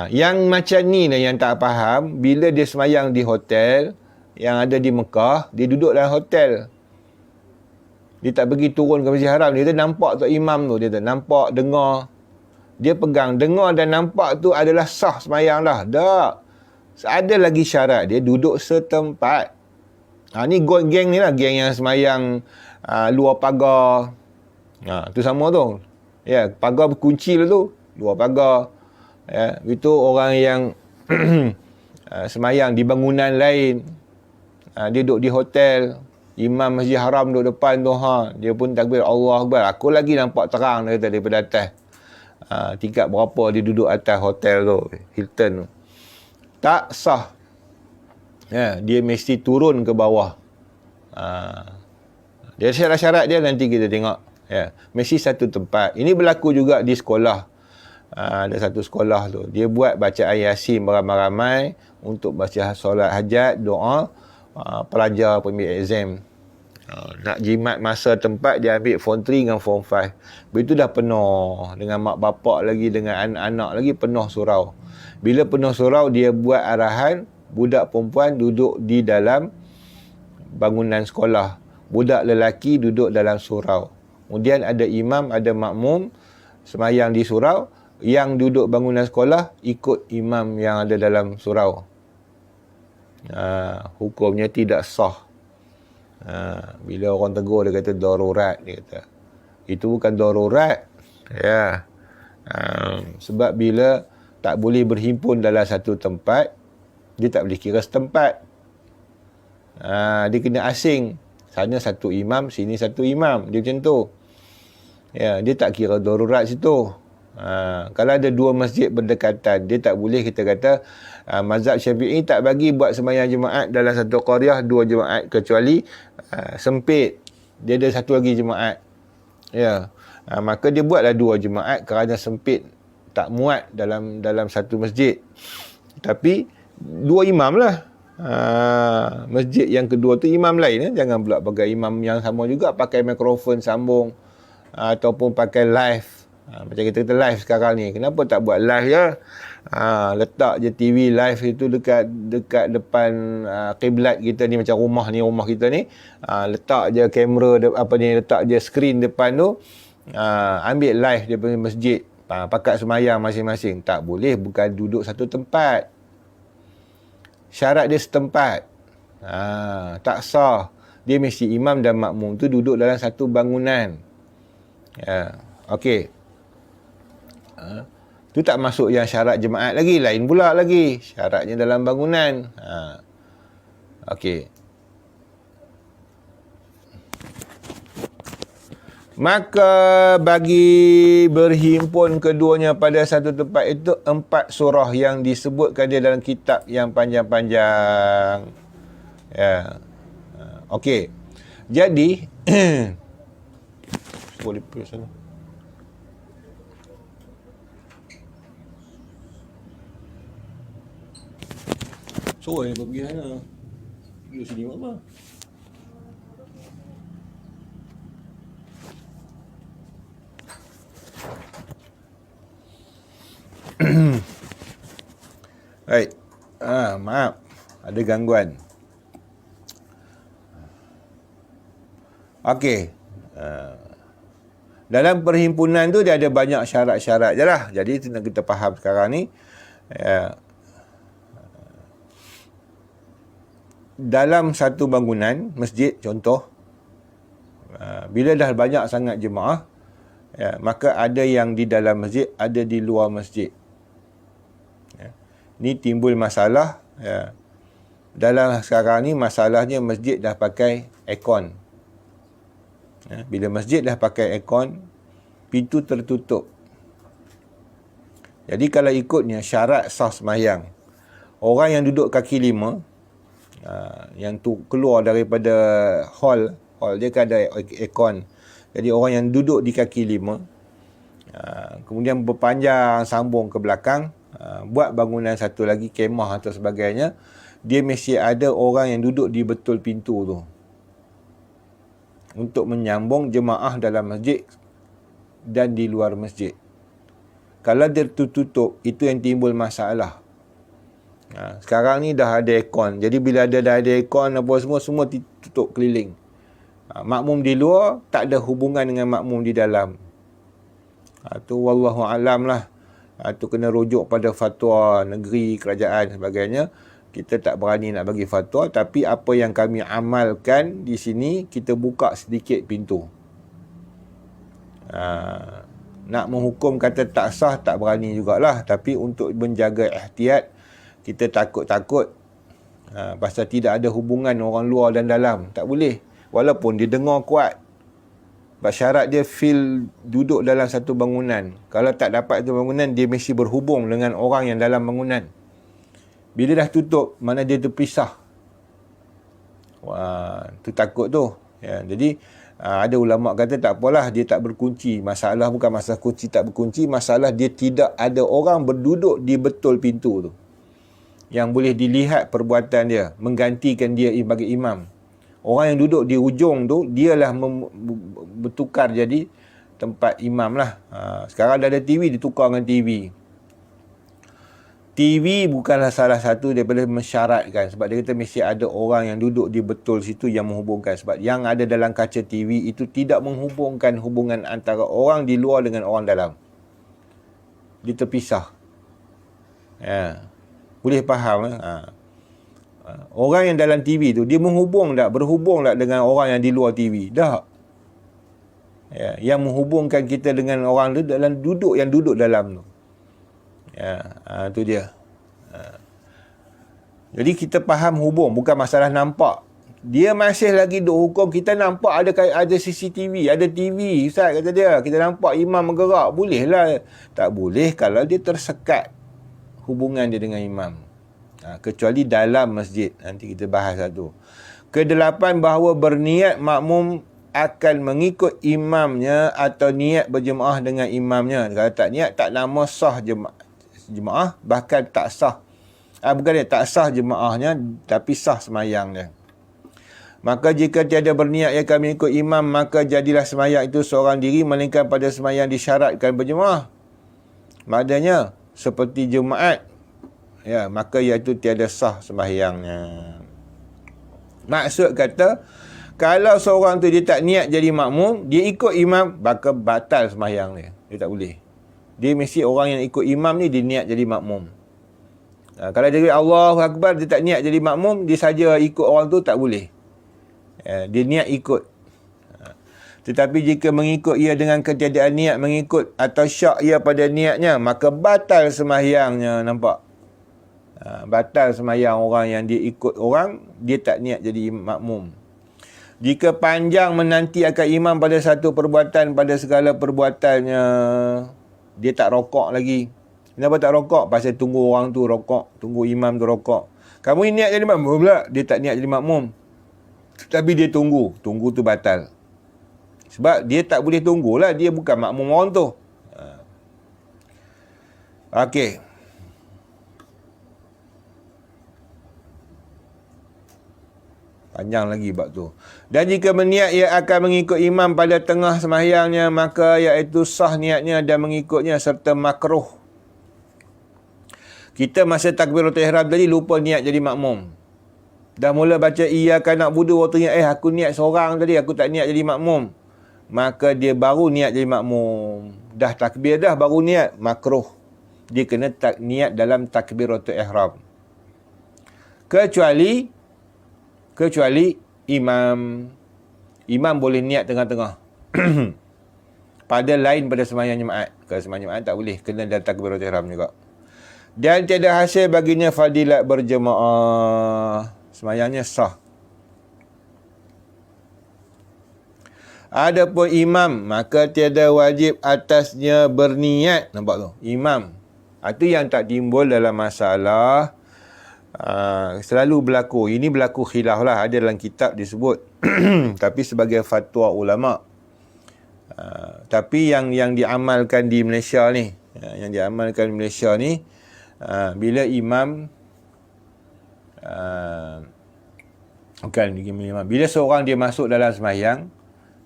Yang macam ni lah yang tak faham. Bila dia semayang di hotel yang ada di Mekah, dia duduk dalam hotel. Dia tak pergi turun ke Masjid Haram. Dia tu nampak tu imam tu. Dia tu nampak, dengar. Dia pegang, dengar dan nampak tu adalah sah semayang dah. Tak. Ada lagi syarat. Dia duduk setempat. Ni geng ni lah. Geng yang semayang luar pagar. Tu sama tu. Ya, pagar berkunci lah tu. Luar pagar. Ya, itu orang yang semayang di bangunan lain. Dia duduk di hotel. Imam Masjid Haram duduk depan tu. Dia pun takbir Allah Akbar. Aku lagi nampak terang dia kata, daripada atas. Tingkat berapa dia duduk atas hotel tu. Hilton tu. Tak sah. Ya, dia mesti turun ke bawah. Dia syarat-syarat dia nanti kita tengok. Ya, mesti satu tempat. Ini berlaku juga di sekolah. Ada satu sekolah tu. Dia buat bacaan Yasin beramai-ramai untuk baca solat hajat, doa, pelajar pemilih exam. Nak jimat masa tempat, dia ambil form 3 dengan form 5. Begitu dah penuh. Dengan mak bapak lagi, dengan anak-anak lagi, penuh surau. Bila penuh surau, dia buat arahan, budak perempuan duduk di dalam bangunan sekolah. Budak lelaki duduk dalam surau. Kemudian ada imam, ada makmum, semayang di surau. Yang duduk bangunan sekolah, ikut imam yang ada dalam surau. Hukumnya tidak sah. Bila orang tegur, dia kata darurat. Dia kata itu bukan darurat. Ya. Sebab bila tak boleh berhimpun dalam satu tempat, dia tak boleh kira setempat. Dia kena asing. Sana satu imam, sini satu imam. Dia macam tu. Ya, dia tak kira darurat situ. Kalau ada dua masjid berdekatan, dia tak boleh kita kata mazhab Syafi'i tak bagi buat sembahyang jemaat dalam satu qaryah 2 jemaat, kecuali sempit dia ada satu lagi jemaat. Ya. Maka dia buatlah 2 jemaat kerana sempit, tak muat dalam satu masjid. Tapi 2 imam lah. Masjid yang kedua tu imam lain. Jangan pula pakai imam yang sama juga, pakai mikrofon sambung ataupun pakai live. Macam kita live sekarang ni. Kenapa tak buat live je? Letak je TV live itu dekat depan kiblat kita ni, macam rumah kita ni. Letak je kamera, letak je skrin depan tu. Ambil live daripada masjid. Pakat semayang masing-masing. Tak boleh, bukan duduk satu tempat. Syarat dia setempat. Tak sah. Dia mesti imam dan makmum tu duduk dalam satu bangunan. Okey. Tu tak masuk yang syarat jemaat lagi. Lain pula lagi. Syaratnya dalam bangunan. Okey. Maka bagi berhimpun keduanya pada satu tempat itu 4 surah yang disebutkan dia dalam kitab yang panjang-panjang. Ya. Okey. Jadi boleh pergi sana. So, dia pergi sana. Pergi sini apa? Baik. Maaf. Ada gangguan. Okey. Dalam perhimpunan tu dia ada banyak syarat-syarat je lah. Jadi kita faham sekarang ni. dalam satu bangunan masjid contoh, bila dah banyak sangat jemaah, maka ada yang di dalam masjid, ada di luar masjid. Ni timbul masalah. Dalam sekarang ni masalahnya masjid dah pakai aircon. Bila masjid dah pakai aircon, pintu tertutup. Jadi kalau ikutnya syarat sah sembahyang, orang yang duduk kaki lima, yang tu keluar daripada hall dia kan ada aircon. Jadi orang yang duduk di kaki lima, kemudian berpanjang sambung ke belakang, buat bangunan satu lagi, kemah atau sebagainya, dia mesti ada orang yang duduk di betul pintu tu untuk menyambung jemaah dalam masjid dan di luar masjid. Kalau dia tertutup, itu yang timbul masalah. Sekarang ni dah ada aircon. Jadi bila dah ada aircon apa semua tutup keliling. Makmum di luar tak ada hubungan dengan makmum di dalam. Tu wallahu alam lah. Tu kena rujuk pada fatwa negeri, kerajaan sebagainya. Kita tak berani nak bagi fatwa, tapi apa yang kami amalkan di sini, kita buka sedikit pintu. Nak menghukum kata tak sah, tak berani jugalah. Tapi untuk menjaga ihtiyat, kita takut-takut pasal tidak ada hubungan orang luar dan dalam. Tak boleh. Walaupun dia dengar kuat. Syarat dia feel duduk dalam satu bangunan. Kalau tak dapat satu bangunan, dia mesti berhubung dengan orang yang dalam bangunan. Bila dah tutup, mana dia terpisah. Tu takut tu. Jadi, ada ulama' kata tak apalah, dia tak berkunci. Masalah bukan masalah kunci tak berkunci, masalah dia tidak ada orang berduduk di betul pintu tu, yang boleh dilihat perbuatan dia, menggantikan dia sebagai imam. Orang yang duduk di ujung tu, dialah bertukar jadi tempat imam lah. Sekarang dah ada TV, ditukar dengan TV. TV bukanlah salah satu daripada mensyaratkan. Sebab dia kata mesti ada orang yang duduk di betul situ yang menghubungkan. Sebab yang ada dalam kaca TV itu tidak menghubungkan hubungan antara orang di luar dengan orang dalam. Dia terpisah. Boleh faham? Orang yang dalam TV tu, dia berhubung tak dengan orang yang di luar TV? Tak. Yang menghubungkan kita dengan orang tu dalam duduk dalam tu. Tu dia. Jadi kita faham hubung, bukan masalah nampak. Dia masih lagi duk hukum kita nampak ada CCTV, ada TV. Ustaz kata dia, kita nampak imam bergerak. Boleh lah. Tak boleh kalau dia tersekat hubungan dia dengan imam. Kecuali dalam masjid. Nanti kita bahas satu. Kedelapan, bahawa berniat makmum akan mengikut imamnya atau niat berjemaah dengan imamnya. Kalau tak niat, tak nama sah jemaah, bahkan tak sah. Bukan dia tak sah jemaahnya, tapi sah semayang dia. Maka jika tiada berniat yang akan mengikut imam, maka jadilah semayang itu seorang diri, melainkan pada semayang disyaratkan berjemaah. Maknanya seperti Jumaat, maka iaitu tiada sah sembahyangnya. Maksud kata, kalau seorang tu dia tak niat jadi makmum, dia ikut imam, maka batal sembahyang dia. Dia tak boleh. Dia mesti orang yang ikut imam ni, dia niat jadi makmum. Kalau dia Allahu Akbar, dia tak niat jadi makmum, dia saja ikut orang tu, tak boleh. Dia niat ikut. Tetapi jika mengikut ia dengan ketiadaan niat mengikut atau syak ia pada niatnya, maka batal sembahyangnya. Nampak? Batal sembahyang orang yang dia ikut orang, dia tak niat jadi makmum. Jika panjang menanti akan imam pada satu perbuatan, pada segala perbuatannya, dia tak rokok lagi. Kenapa tak rokok? Pasal tunggu orang tu rokok, tunggu imam tu rokok. Kamu ni niat jadi makmum pula. Dia tak niat jadi makmum, tapi dia tunggu tu batal. Sebab dia tak boleh tunggulah, dia bukan makmum orang tu. Okey. Panjang lagi bab tu. Dan jika berniat ia akan mengikut imam pada tengah sembahyangnya, maka iaitu sah niatnya dan mengikutnya serta makruh. Kita masa takbiratul ihram tadi lupa niat jadi makmum. Dah mula baca iyyaka na'budu waktu niat, aku niat seorang tadi, aku tak niat jadi makmum. Maka dia baru niat jadi makmum. Dah takbir dah baru niat, makruh. Dia kena niat dalam takbiratul ihram. Kecuali Kecuali imam boleh niat tengah-tengah. Pada lain pada sembahyang Jumaat. Kalau sembahyang Jumaat tak boleh, kena dalam takbiratul ihram juga. Dan tiada hasil baginya fadilat berjemaah. Sembahyangnya sah. Adapun imam, maka tiada wajib atasnya berniat. Nampak tu? Imam. Itu yang tak timbul dalam masalah. Selalu berlaku. Ini berlaku khilaf lah. Ada dalam kitab disebut. Tapi sebagai fatwa ulama. Tapi yang diamalkan di Malaysia ni. Bila imam. Bila seorang dia masuk dalam sembahyang.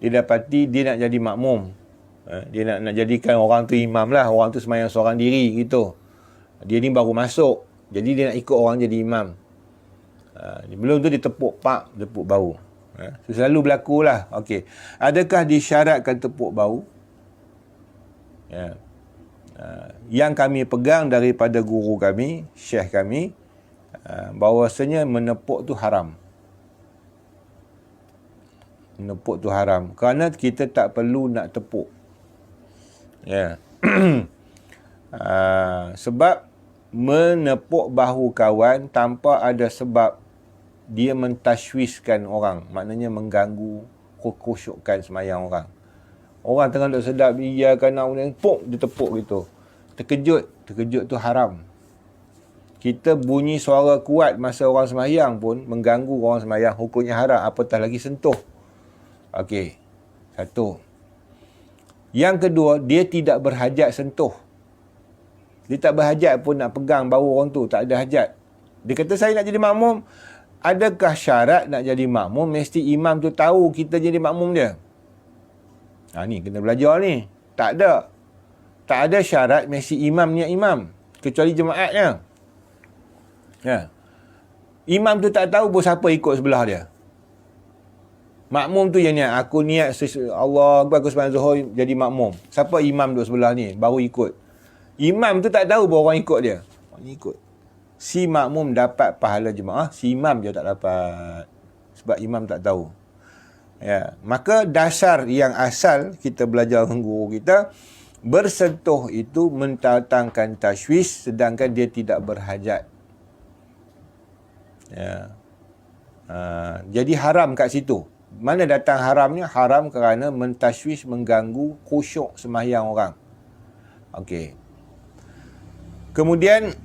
Dia dapati dia nak jadi makmum. Dia nak jadikan orang tu imam lah. Orang tu sembahyang seorang diri gitu. Dia ni baru masuk. Jadi dia nak ikut orang jadi imam. Belum tu dia tepuk bau. Selalu berlaku lah. Okay. Adakah disyaratkan tepuk bau? Yang kami pegang daripada guru kami, syekh kami, bahawasanya menepuk tu haram. Menepuk tu haram. Kerana kita tak perlu nak tepuk. Sebab menepuk bahu kawan tanpa ada sebab, dia mentashwishkan orang. Maknanya mengganggu khusyukan sembahyang orang. Orang tengah duduk sedap, iya kan nak dia tepuk gitu. Terkejut tu haram. Kita bunyi suara kuat masa orang sembahyang pun mengganggu orang sembahyang, hukumnya haram, apatah lagi sentuh. Okey. Satu. Yang kedua, dia tidak berhajat sentuh. Dia tak berhajat pun nak pegang bau orang tu, tak ada hajat. Dia kata saya nak jadi makmum. Adakah syarat nak jadi makmum mesti imam tu tahu kita jadi makmum dia? Ni kena belajar ni. Tak ada. Tak ada syarat mesti imam niat imam. Kecuali jemaatnya. Imam tu tak tahu pun siapa ikut sebelah dia. Makmum tu yang niat. Aku niat Allah aku sembahyang Zuhur jadi makmum. Siapa imam duduk sebelah ni? Baru ikut. Imam tu tak tahu bahawa orang ikut dia. Orang ikut. Si makmum dapat pahala jemaah. Si imam je tak dapat. Sebab imam tak tahu. Maka dasar yang asal kita belajar dengan guru kita. Bersentuh itu mendatangkan tashwish. Sedangkan dia tidak berhajat. Jadi haram kat situ. Mana datang haramnya? Haram kerana mentashwish, mengganggu khusyuk sembahyang orang. Okey. Kemudian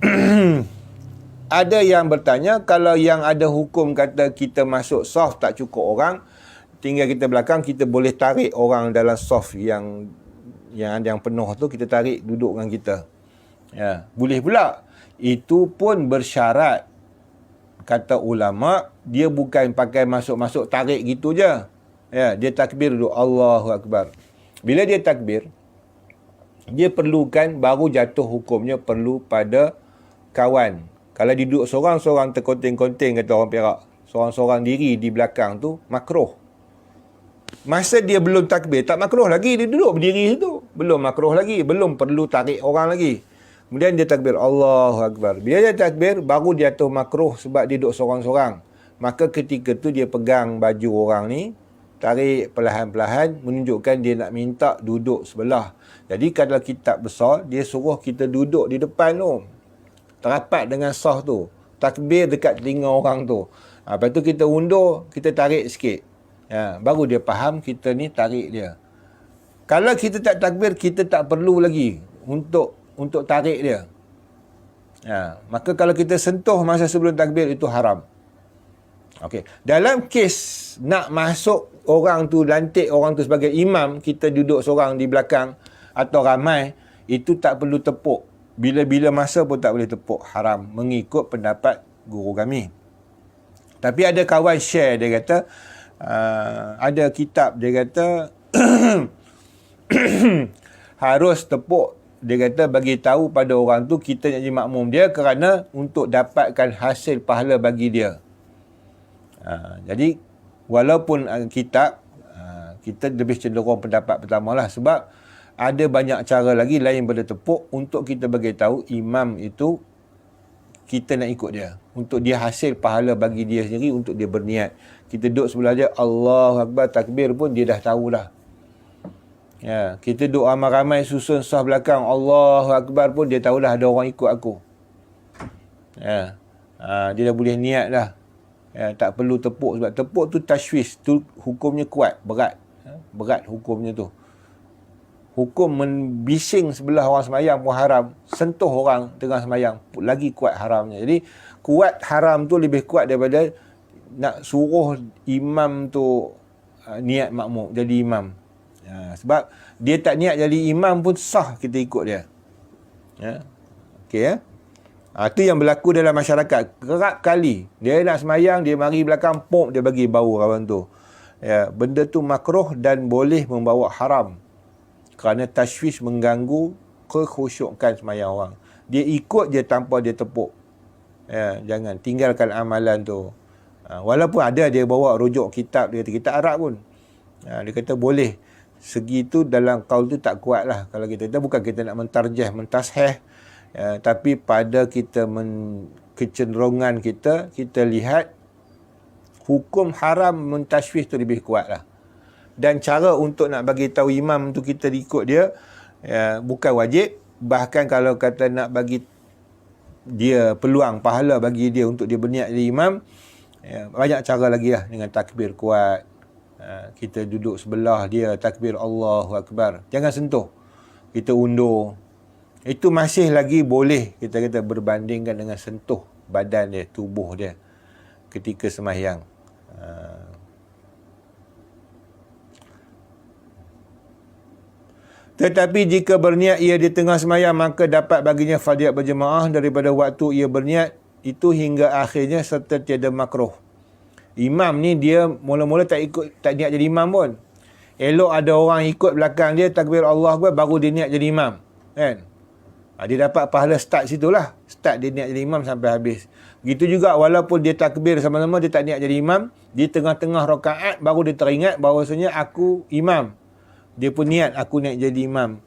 ada yang bertanya, kalau yang ada hukum kata kita masuk saf tak cukup orang, tinggal kita belakang, kita boleh tarik orang dalam saf yang penuh tu, kita tarik duduk dengan kita. Boleh pula. Itu pun bersyarat. Kata ulama, dia bukan pakai masuk-masuk tarik gitu je. Dia takbir dulu, Allahu Akbar. Bila dia takbir, dia perlukan, baru jatuh hukumnya perlu pada kawan. Kalau dia duduk seorang-seorang terkonting-konting, kata orang Perak, seorang-seorang diri di belakang tu, makruh. Masa dia belum takbir, tak makruh lagi, dia duduk berdiri situ. Belum makruh lagi, belum perlu tarik orang lagi. Kemudian dia takbir, Allahu Akbar. Bila dia takbir, baru dia jatuh makruh sebab dia duduk seorang-seorang. Maka ketika tu dia pegang baju orang ni, tarik perlahan-perlahan, menunjukkan dia nak minta duduk sebelah. Jadi kalau kitab besar, dia suruh kita duduk di depan tu. Terapat dengan sah tu. Takbir dekat telinga orang tu. Lepas tu kita undur, kita tarik sikit. Baru dia faham kita ni tarik dia. Kalau kita tak takbir, kita tak perlu lagi untuk tarik dia. Maka kalau kita sentuh masa sebelum takbir, itu haram. Okey. Dalam kes nak masuk orang tu, lantik orang tu sebagai imam, kita duduk seorang di belakang atau ramai, itu tak perlu tepuk. Bila-bila masa pun tak boleh tepuk. Haram. Mengikut pendapat guru kami. Tapi ada kawan share, dia kata, ada kitab, dia kata, harus tepuk. Dia kata bagi tahu pada orang tu kita jadi makmum dia kerana untuk dapatkan hasil pahala bagi dia. Jadi walaupun kitab, kita lebih cenderung pendapat pertama lah, sebab ada banyak cara lagi lain pada tepuk untuk kita bagi tahu imam itu kita nak ikut dia. untuk dia hasil pahala bagi dia sendiri untuk dia berniat. Kita duduk sebelah dia, Allahu Akbar, takbir pun dia dah tahu dah. Ya, kita duduk ramai-ramai susun sah belakang, Allahu Akbar pun dia tahu dah ada orang ikut aku. Ya. Dia dah boleh niat dah. Ya, tak perlu tepuk, sebab tepuk tu tashwish, tu hukumnya kuat, berat. Berat hukumnya tu. Hukum membising sebelah orang semayang pun haram, sentuh orang tengah semayang lagi kuat haramnya. Jadi kuat haram tu lebih kuat daripada nak suruh imam tu niat makmum jadi imam. Sebab dia tak niat jadi imam pun sah kita ikut dia. Ya. Okey ya. Itu yang berlaku dalam masyarakat. Kerap kali dia nak semayang, dia mari belakang, pom, dia bagi bau kawan tu. Ya, benda tu makruh dan boleh membawa haram. Kerana tashwish mengganggu kekhusyukan semayang orang. Dia ikut je tanpa dia tepuk. Ya, jangan tinggalkan amalan tu. Walaupun ada dia bawa rujuk kitab, dia kata kitab Arab pun. Dia kata boleh. Segi tu dalam qaul tu tak kuat lah. Kalau kita bukan kita nak mentarjah, mentasheh. Tapi pada kita kecenderungan kita lihat hukum haram mentashwish tu lebih kuat lah. Dan cara untuk nak bagi tahu imam tu kita ikut dia, bukan wajib. Bahkan kalau kata nak bagi dia peluang, pahala bagi dia untuk dia berniat jadi imam, banyak cara lagi lah. Dengan takbir kuat, kita duduk sebelah dia, takbir Allahu Akbar, jangan sentuh, kita undur. Itu masih lagi boleh kita kata berbandingkan dengan sentuh badan dia, tubuh dia ketika sembahyang. Tetapi jika berniat ia di tengah sembahyang, maka dapat baginya fadilat berjemaah daripada waktu ia berniat itu hingga akhirnya serta tiada makruh. Imam ni dia mula-mula tak niat jadi imam pun. Elok ada orang ikut belakang dia takbir Allah Akbar baru dia niat jadi imam. Kan? Dia dapat pahala start situlah. Start dia niat jadi imam sampai habis. Begitu juga walaupun dia takbir sama-sama dia tak niat jadi imam, di tengah-tengah rakaat baru dia teringat bahawasanya aku imam. Dia pun niat aku niat jadi imam.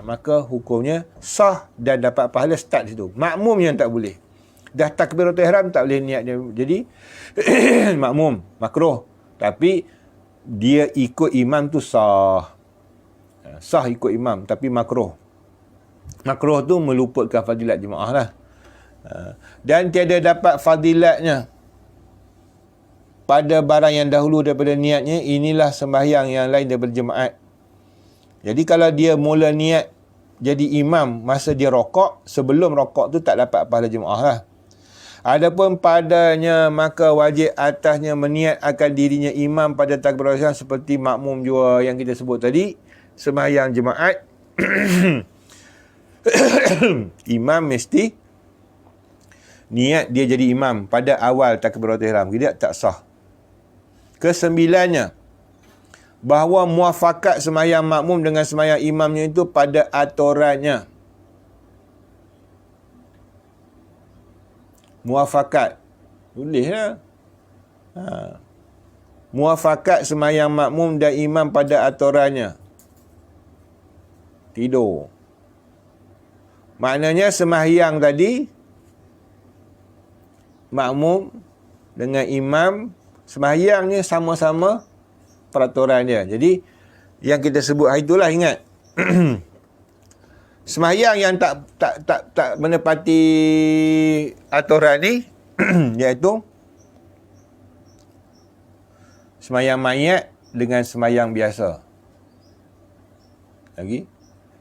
Maka hukumnya sah dan dapat pahala start situ. Makmum yang tak boleh. Dah takbiratul ihram tak boleh niat dia jadi makmum, makruh. Tapi dia ikut imam tu sah. Sah ikut imam tapi makruh. Makruh tu meluputkan fadilat jemaah lah. Dan tiada dapat fadilatnya pada barang yang dahulu daripada niatnya. Inilah sembahyang yang lain daripada jemaat. Jadi kalau dia mula niat jadi imam masa dia rokok, sebelum rokok tu tak dapat pahala jemaah lah. Adapun padanya maka wajib atasnya meniat akan dirinya imam pada takbiratul ihram seperti makmum juga yang kita sebut tadi. Sembahyang jemaat imam mesti niat dia jadi imam pada awal takbiratul ihram. Tidak tak sah. Kesembilannya, bahawa muafakat sembahyang makmum dengan sembahyang imamnya itu pada aturannya. Muafakat. Boleh lah. Muafakat sembahyang makmum dan imam pada aturannya. Tidur. Maknanya sembahyang tadi, makmum dengan imam, sembahyangnya sama-sama peraturan dia. Jadi yang kita sebut hari itulah ingat. Sembahyang yang tak menepati aturan ni iaitu sembahyang mayat dengan sembahyang biasa. Lagi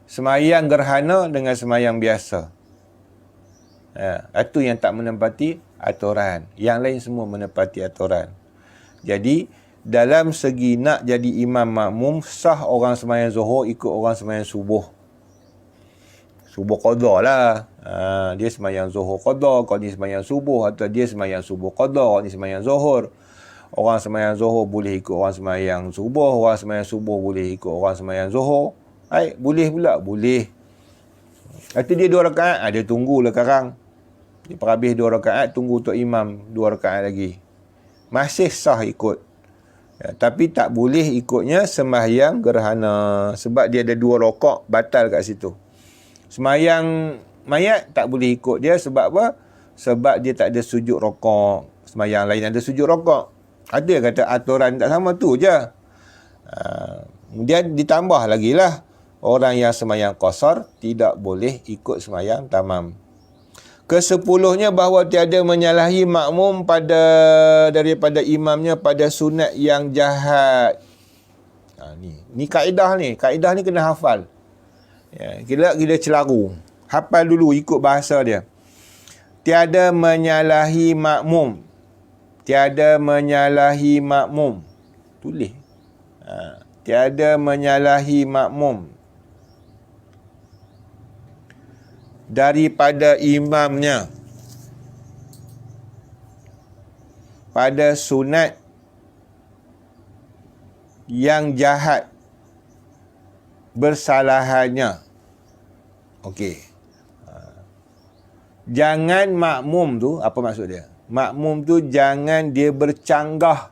sembahyang gerhana dengan sembahyang biasa. Itu yang tak menepati aturan. Yang lain semua menepati aturan. Jadi dalam segi nak jadi imam makmum, sah orang sembahyang zuhur ikut orang sembahyang subuh. Subuh qadha lah. Dia sembahyang zuhur qadha, kalau ni sembahyang subuh, atau dia sembahyang subuh qadha, kalau ni sembahyang zuhur. Orang sembahyang zuhur boleh ikut orang sembahyang subuh, orang sembahyang subuh boleh ikut orang sembahyang zuhur. Boleh pula? Boleh. Lepas dia 2 rakaat, dia tunggulah sekarang. Dia perhabis 2 rakaat, tunggu untuk imam 2 rakaat lagi. Masih sah ikut. Tapi tak boleh ikutnya sembahyang gerhana. Sebab dia ada 2 rakaat batal kat situ. Sembahyang mayat tak boleh ikut dia sebab apa? sebab dia tak ada sujud rokok. Sembahyang lain ada sujud rokok. Ada kata aturan tak sama, tu je. Kemudian ditambah lagi lah, orang yang sembahyang qasar tidak boleh ikut sembahyang tamam. Kesepuluhnya bahawa tiada menyalahi makmum daripada imamnya pada sunat yang jahat. Ni kaedah ni kena hafal. Ya, kita celaru. Hafal dulu ikut bahasa dia. Tiada menyalahi makmum. Tiada menyalahi makmum. Tulis. Tiada menyalahi makmum daripada imamnya pada sunat yang jahat bersalahannya. Okey. Jangan makmum tu, apa maksud dia? Makmum tu jangan dia bercanggah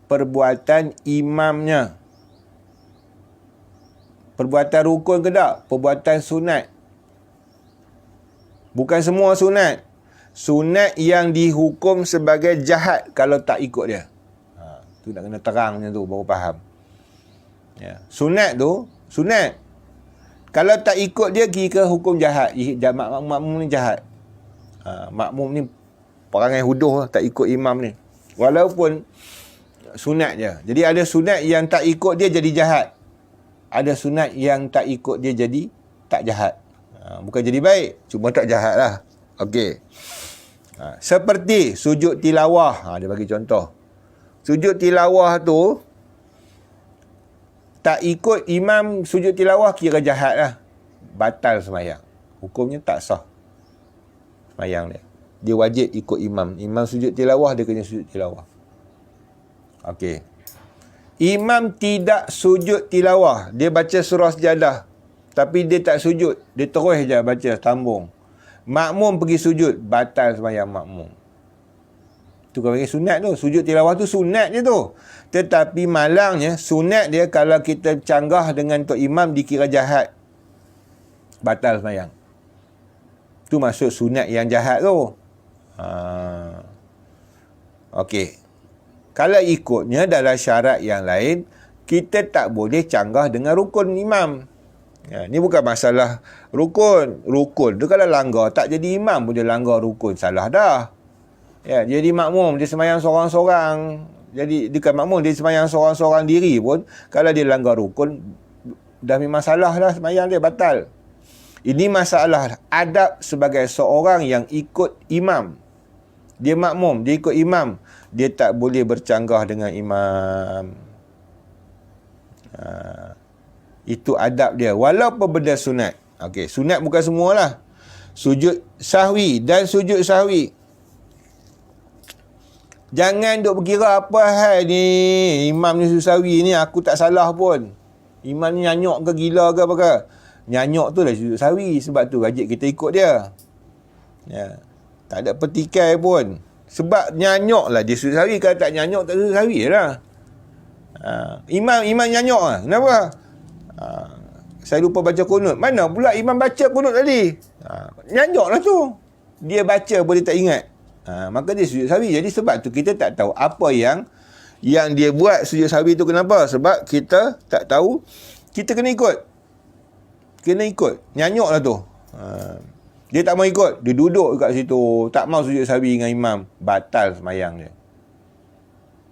perbuatan imamnya. Perbuatan rukun ke tak? Perbuatan sunat. Bukan semua sunat. Sunat yang dihukum sebagai jahat kalau tak ikut dia. Tu nak kena terang macam tu, baru faham. Ya. Sunat tu, sunat. Kalau tak ikut dia, kira hukum jahat. Makmum ni jahat. Makmum ni perangai huduh, tak ikut imam ni. Walaupun sunat je. Jadi ada sunat yang tak ikut dia jadi jahat. Ada sunat yang tak ikut dia jadi tak jahat. Bukan jadi baik, cuma tak jahat lah. Okey. Seperti sujud tilawah. Dia bagi contoh. Sujud tilawah tu tak ikut imam sujud tilawah, kira jahat lah. Batal sembahyang. Hukumnya tak sah sembahyang dia. Dia wajib ikut imam. Imam sujud tilawah, dia kena sujud tilawah. Okey. Imam tidak sujud tilawah. Dia baca surah sejadah. Tapi dia tak sujud. Dia terus je baca, sambung. Makmum pergi sujud. Batal sembahyang makmum. Tu kau panggil sunat tu. Sujud tilawah tu sunat je tu. Tetapi malangnya, sunat dia kalau kita canggah dengan tok imam dikira jahat. Batal sembahyang. Tu maksud sunat yang jahat tu. Okey. Kalau ikutnya dalam syarat yang lain, kita tak boleh canggah dengan rukun imam. Ya, ni bukan masalah rukun. Rukun tu kalau langgar, tak jadi imam pun dia langgar rukun. Salah dah. Ya, jadi makmum, dia sembahyang seorang-seorang. Jadi dia kan makmum, dia sembahyang seorang-seorang diri pun, kalau dia langgar rukun, dah memang salah dah sembahyang dia, batal. Ini masalah adab sebagai seorang yang ikut imam. Dia makmum, dia ikut imam. Dia tak boleh bercanggah dengan imam. Itu adab dia. Walaupun benda sunat. Okey, sunat bukan semualah. Sujud sahwi dan sujud sahwi. Jangan duk berkira apa hal ni. Imam ni sujud sahwi ni aku tak salah pun. Imam ni nyanyok ke gila ke apa ke. Nyanyok tu lah sujud sahwi. Sebab tu wajib kita ikut dia. Ya. Tak ada petikai pun. Sebab nyanyok lah dia sujud sahwi. Kalau tak nyanyok tak sujud sahwi lah. Imam nyanyok lah. Kenapa? Saya lupa baca kunut. Mana pula imam baca kunut tadi? Nyanyok lah tu. Dia baca pun dia tak ingat. Maka dia sujud sahwi. Jadi sebab tu kita tak tahu apa yang dia buat sujud sahwi tu kenapa? Sebab kita tak tahu. Kita kena ikut. Nyanyok lah tu. Dia tak mau ikut. Dia duduk kat situ. Tak mau sujud sahwi dengan imam. Batal semayang dia.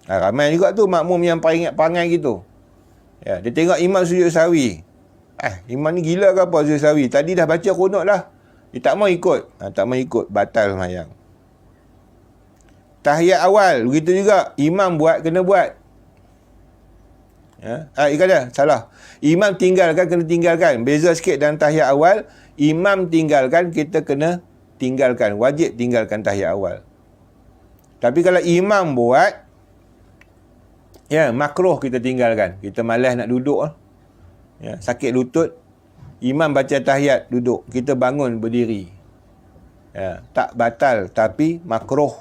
Ramai juga tu makmum yang perangai gitu. Ya, dia tengok imam sujud sahwi. Imam ni gila ke apa sujud sahwi? Tadi dah baca kunut lah. Dia tak mau ikut. Tak mau ikut. Batal semayang. Tahiyat awal. Begitu juga. Imam buat, kena buat. Ya? Ikan dia? Salah. Imam tinggalkan, kena tinggalkan. Beza sikit dalam tahiyat awal. Imam tinggalkan, kita kena tinggalkan. Wajib tinggalkan tahiyat awal. Tapi kalau imam buat, ya, makruh kita tinggalkan. Kita malas nak duduk. Ya, sakit lutut. Imam baca tahiyat, duduk. Kita bangun, berdiri. Ya, tak batal, tapi makruh.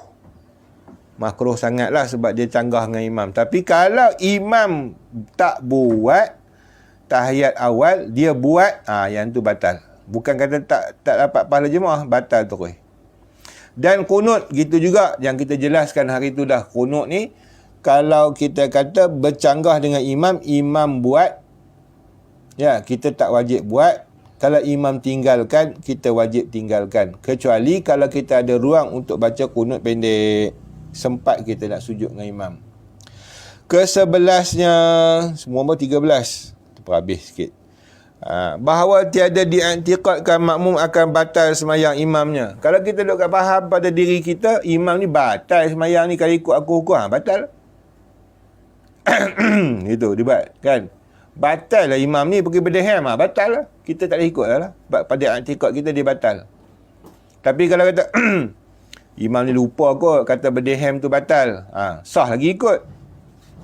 Makruh sangatlah sebab dia canggah dengan imam. Tapi kalau imam tak buat tahiyat awal, dia buat, yang tu batal. Bukan kata tak dapat pahala jemaah, batal terus. Dan kunut gitu juga yang kita jelaskan hari tu dah. Kunut ni kalau kita kata bercanggah dengan imam, imam buat, ya, kita tak wajib buat. Kalau imam tinggalkan, kita wajib tinggalkan. Kecuali kalau kita ada ruang untuk baca kunut pendek. Sempat kita nak sujud dengan imam. Ke-11-nya, semua 13. Terhabis sikit. Bahawa tiada diiktikadkan makmum akan batal semayang imamnya. Kalau kita duk faham pada diri kita, imam ni batal semayang ni kalau ikut aku hukum, batal. Itu dibuat kan. Batal lah imam ni pergi berdeham, batal lah. Kita tak boleh ikut lah. Pada i'tikad kita dia batal. Tapi kalau kata imam ni lupa kot, kata berdeham tu batal, sah lagi ikut.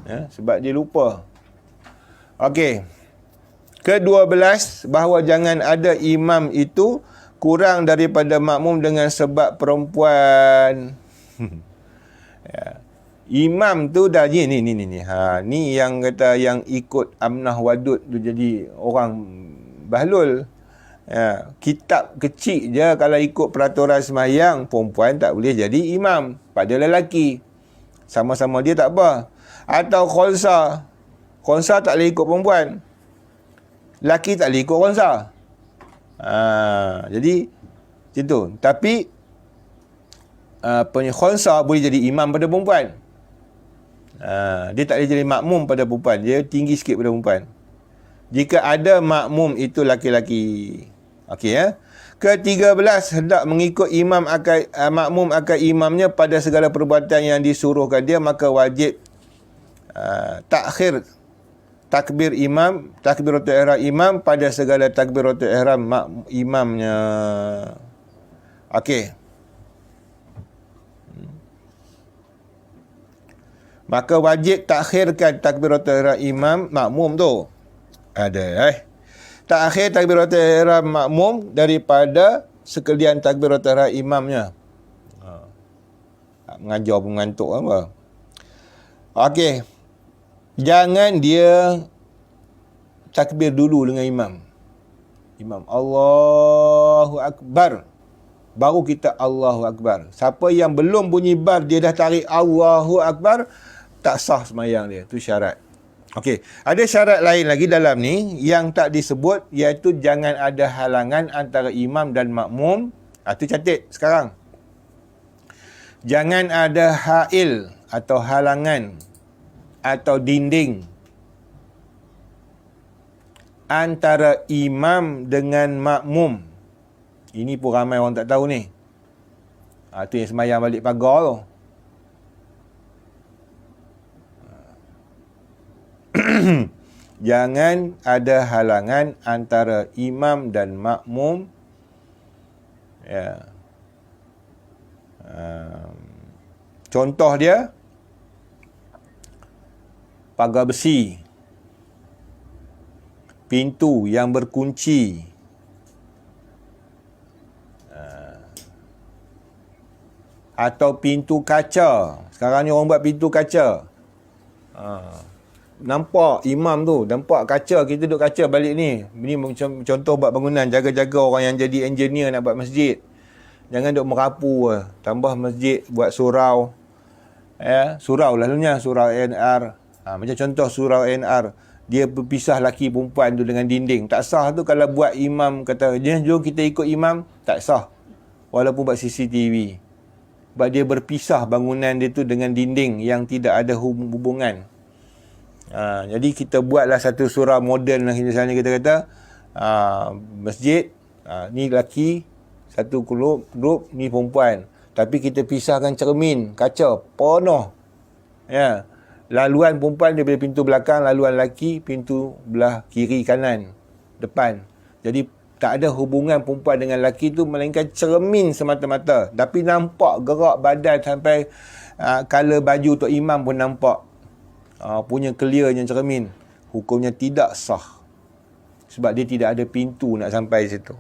Ya, sebab dia lupa. Okey. Ke-12, bahawa jangan ada imam itu kurang daripada makmum dengan sebab perempuan. Ya. Imam tu dah ni. Ni yang kata yang ikut Amnah Wadud tu jadi orang bahlul. Ya. Kitab kecil je kalau ikut peraturan semayang, perempuan tak boleh jadi imam pada lelaki. Sama-sama dia tak apa. Atau khonsa. Khonsa tak boleh ikut perempuan. Laki tak boleh ikut khonsa. Jadi macam tu. Tapi khonsa boleh jadi imam pada perempuan. Dia tak boleh jadi makmum pada perempuan. Dia tinggi sikit pada perempuan. Jika ada makmum itu laki-laki. Okey ya. Ke-13, hendak mengikut makmum akan imamnya pada segala perbuatan yang disuruhkan dia, maka wajib takhir takbir imam, takbiratul ihram imam pada segala takbiratul ihram imamnya. Okey. Maka wajib takhirkan takbiratul ihram imam makmum tu. Ada takhir takbiratul ihram makmum daripada sekalian takbiratul ihram imamnya. Mengajar pun mengantuk apa. Okey. Jangan dia takbir dulu dengan imam. Imam Allahu Akbar, baru kita Allahu Akbar. Siapa yang belum bunyi bar, dia dah tarik Allahu Akbar, tak sah semayang dia. Itu syarat. Okey, ada syarat lain lagi dalam ni yang tak disebut, iaitu jangan ada halangan antara imam dan makmum. Itu catat sekarang. Jangan ada hail atau halangan atau dinding antara imam dengan makmum. Ini pun ramai orang tak tahu ni. Itu yang semayang balik pagar tu. Jangan ada halangan antara imam dan makmum. Ya. Contoh dia, pagar besi, pintu yang berkunci, atau pintu kaca. Sekarang ni orang buat pintu kaca. Nampak imam tu, nampak kaca, kita duduk kaca balik ni. Ini macam contoh buat bangunan, jaga-jaga orang yang jadi engineer nak buat masjid. Jangan duduk merapu. Tambah masjid, buat surau. Surau lah lalunya, surau NR. Macam contoh surau NR. Dia berpisah laki perempuan tu dengan dinding. Tak sah tu kalau buat imam kata, jom kita ikut imam. Tak sah. Walaupun buat CCTV. Sebab dia berpisah bangunan dia tu dengan dinding yang tidak ada hubungan. Jadi kita buatlah satu surau moden lah. Misalnya kita kata masjid, ni lelaki, satu grup, ni perempuan. Tapi kita pisahkan cermin, kaca, penuh. Ya. Laluan perempuan daripada pintu belakang, laluan lelaki pintu belah kiri kanan, depan. Jadi tak ada hubungan perempuan dengan lelaki tu, melainkan cermin semata-mata. Tapi nampak gerak badan sampai color baju Tok Imam pun nampak. Punya clearnya cermin. Hukumnya tidak sah. Sebab dia tidak ada pintu nak sampai situ.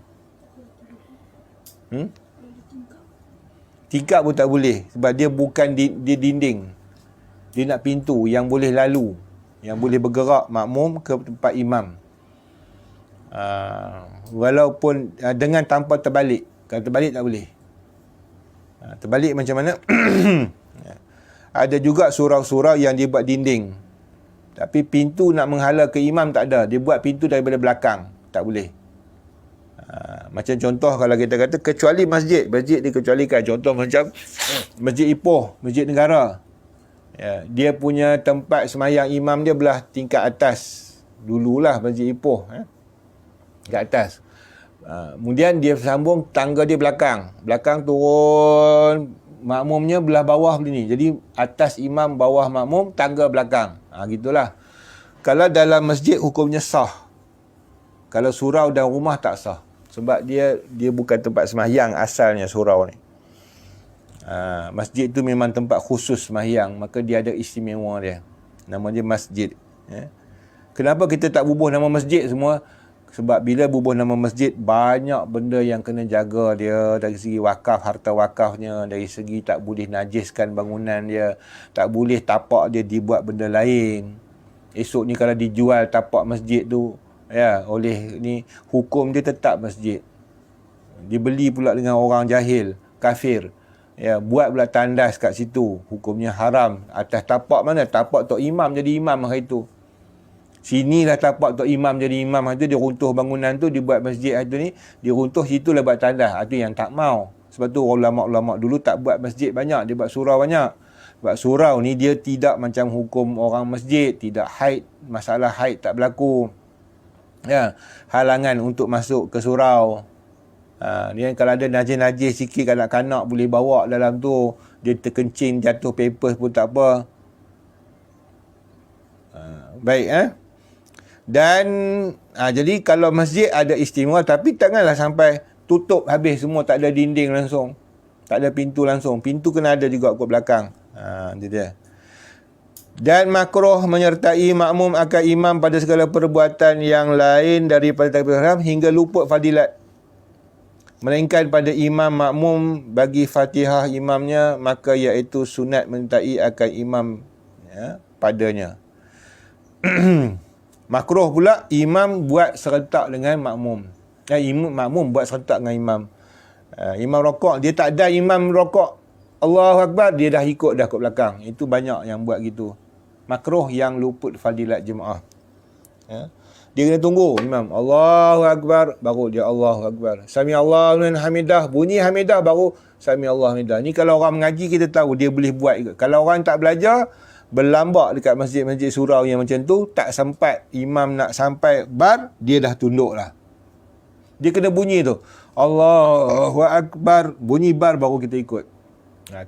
Tingkap pun tak boleh. Sebab dia bukan dia dinding. Dia nak pintu yang boleh lalu. Yang boleh bergerak makmum ke tempat imam. Walaupun dengan tanpa terbalik. Kalau terbalik tak boleh. Terbalik macam mana? Ada juga surau-surau yang dia buat dinding. Tapi pintu nak menghala ke imam tak ada. Dia buat pintu daripada belakang. Tak boleh. Macam contoh kalau kita kata kecuali masjid. Masjid dikecualikan. Contoh macam Masjid Ipoh, Masjid Negara. Ya, dia punya tempat semayang imam dia belah tingkat atas. Dululah Masjid Ipoh. Kat atas. Kemudian dia sambung tangga dia belakang. Belakang turun, makmumnya belah bawah begini. Jadi atas imam, bawah makmum, tangga belakang. Gitulah. Kalau dalam masjid hukumnya sah. Kalau surau dan rumah tak sah. Sebab dia bukan tempat sembahyang asalnya surau ni. Masjid tu memang tempat khusus sembahyang. Maka dia ada istimewa dia. Nama dia masjid. Kenapa kita tak bubuh nama masjid semua? Sebab bila bubuh nama masjid, banyak benda yang kena jaga dia. Dari segi wakaf, harta wakafnya. Dari segi tak boleh najiskan bangunan dia. Tak boleh tapak dia dibuat benda lain. Esok ni kalau dijual tapak masjid tu, ya, oleh ni, hukum dia tetap masjid. Dibeli pula dengan orang jahil, kafir. Ya, buat pula tandas kat situ. Hukumnya haram. Atas tapak mana? Tapak Tok Imam jadi imam hari tu. Sinilah tapak Tok Imam jadi imam hari tu, dia runtuh bangunan tu, dibuat masjid hari tu ni, dia runtuh situlah buat tandas. Itu yang tak mau. Sebab tu ulama-ulama dulu tak buat masjid banyak, dia buat surau banyak. Sebab surau ni dia tidak macam hukum orang masjid, tidak haid, masalah haid tak berlaku. Ya, halangan untuk masuk ke surau. Dia kalau ada najis-najis sikit kanak-kanak boleh bawa dalam tu, dia terkencing jatuh pampers pun tak apa. Baik. Dan jadi kalau masjid ada istimewa, tapi janganlah sampai tutup habis semua, tak ada dinding langsung, tak ada pintu langsung. Pintu kena ada juga kat belakang. Itu dia. Dan makruh menyertai makmum akan imam pada segala perbuatan yang lain daripada takbiratul ihram hingga luput fadilat, melainkan pada imam makmum bagi Fatihah imamnya, maka iaitu sunat menyertai akan imam, ya, padanya. Makruh pula imam buat serentak dengan makmum. Makmum buat serentak dengan imam. Imam rokok, dia tak ada imam rokok Allahu Akbar, dia dah ikut dah kat belakang. Itu banyak yang buat gitu. Makruh yang luput fadilat jemaah. Ya. Dia kena tunggu imam Allahu Akbar, baru dia Allahu Akbar. Sami Allahu liman hamidah, bunyi hamidah baru Sami Allahu hamidah. Ni kalau orang mengaji kita tahu dia boleh buat juga. Kalau orang tak belajar, berlambak dekat masjid-masjid surau yang macam tu, tak sempat imam nak sampai bar, dia dah tunduk lah. Dia kena bunyi tu Allahu Akbar, bunyi bar baru kita ikut.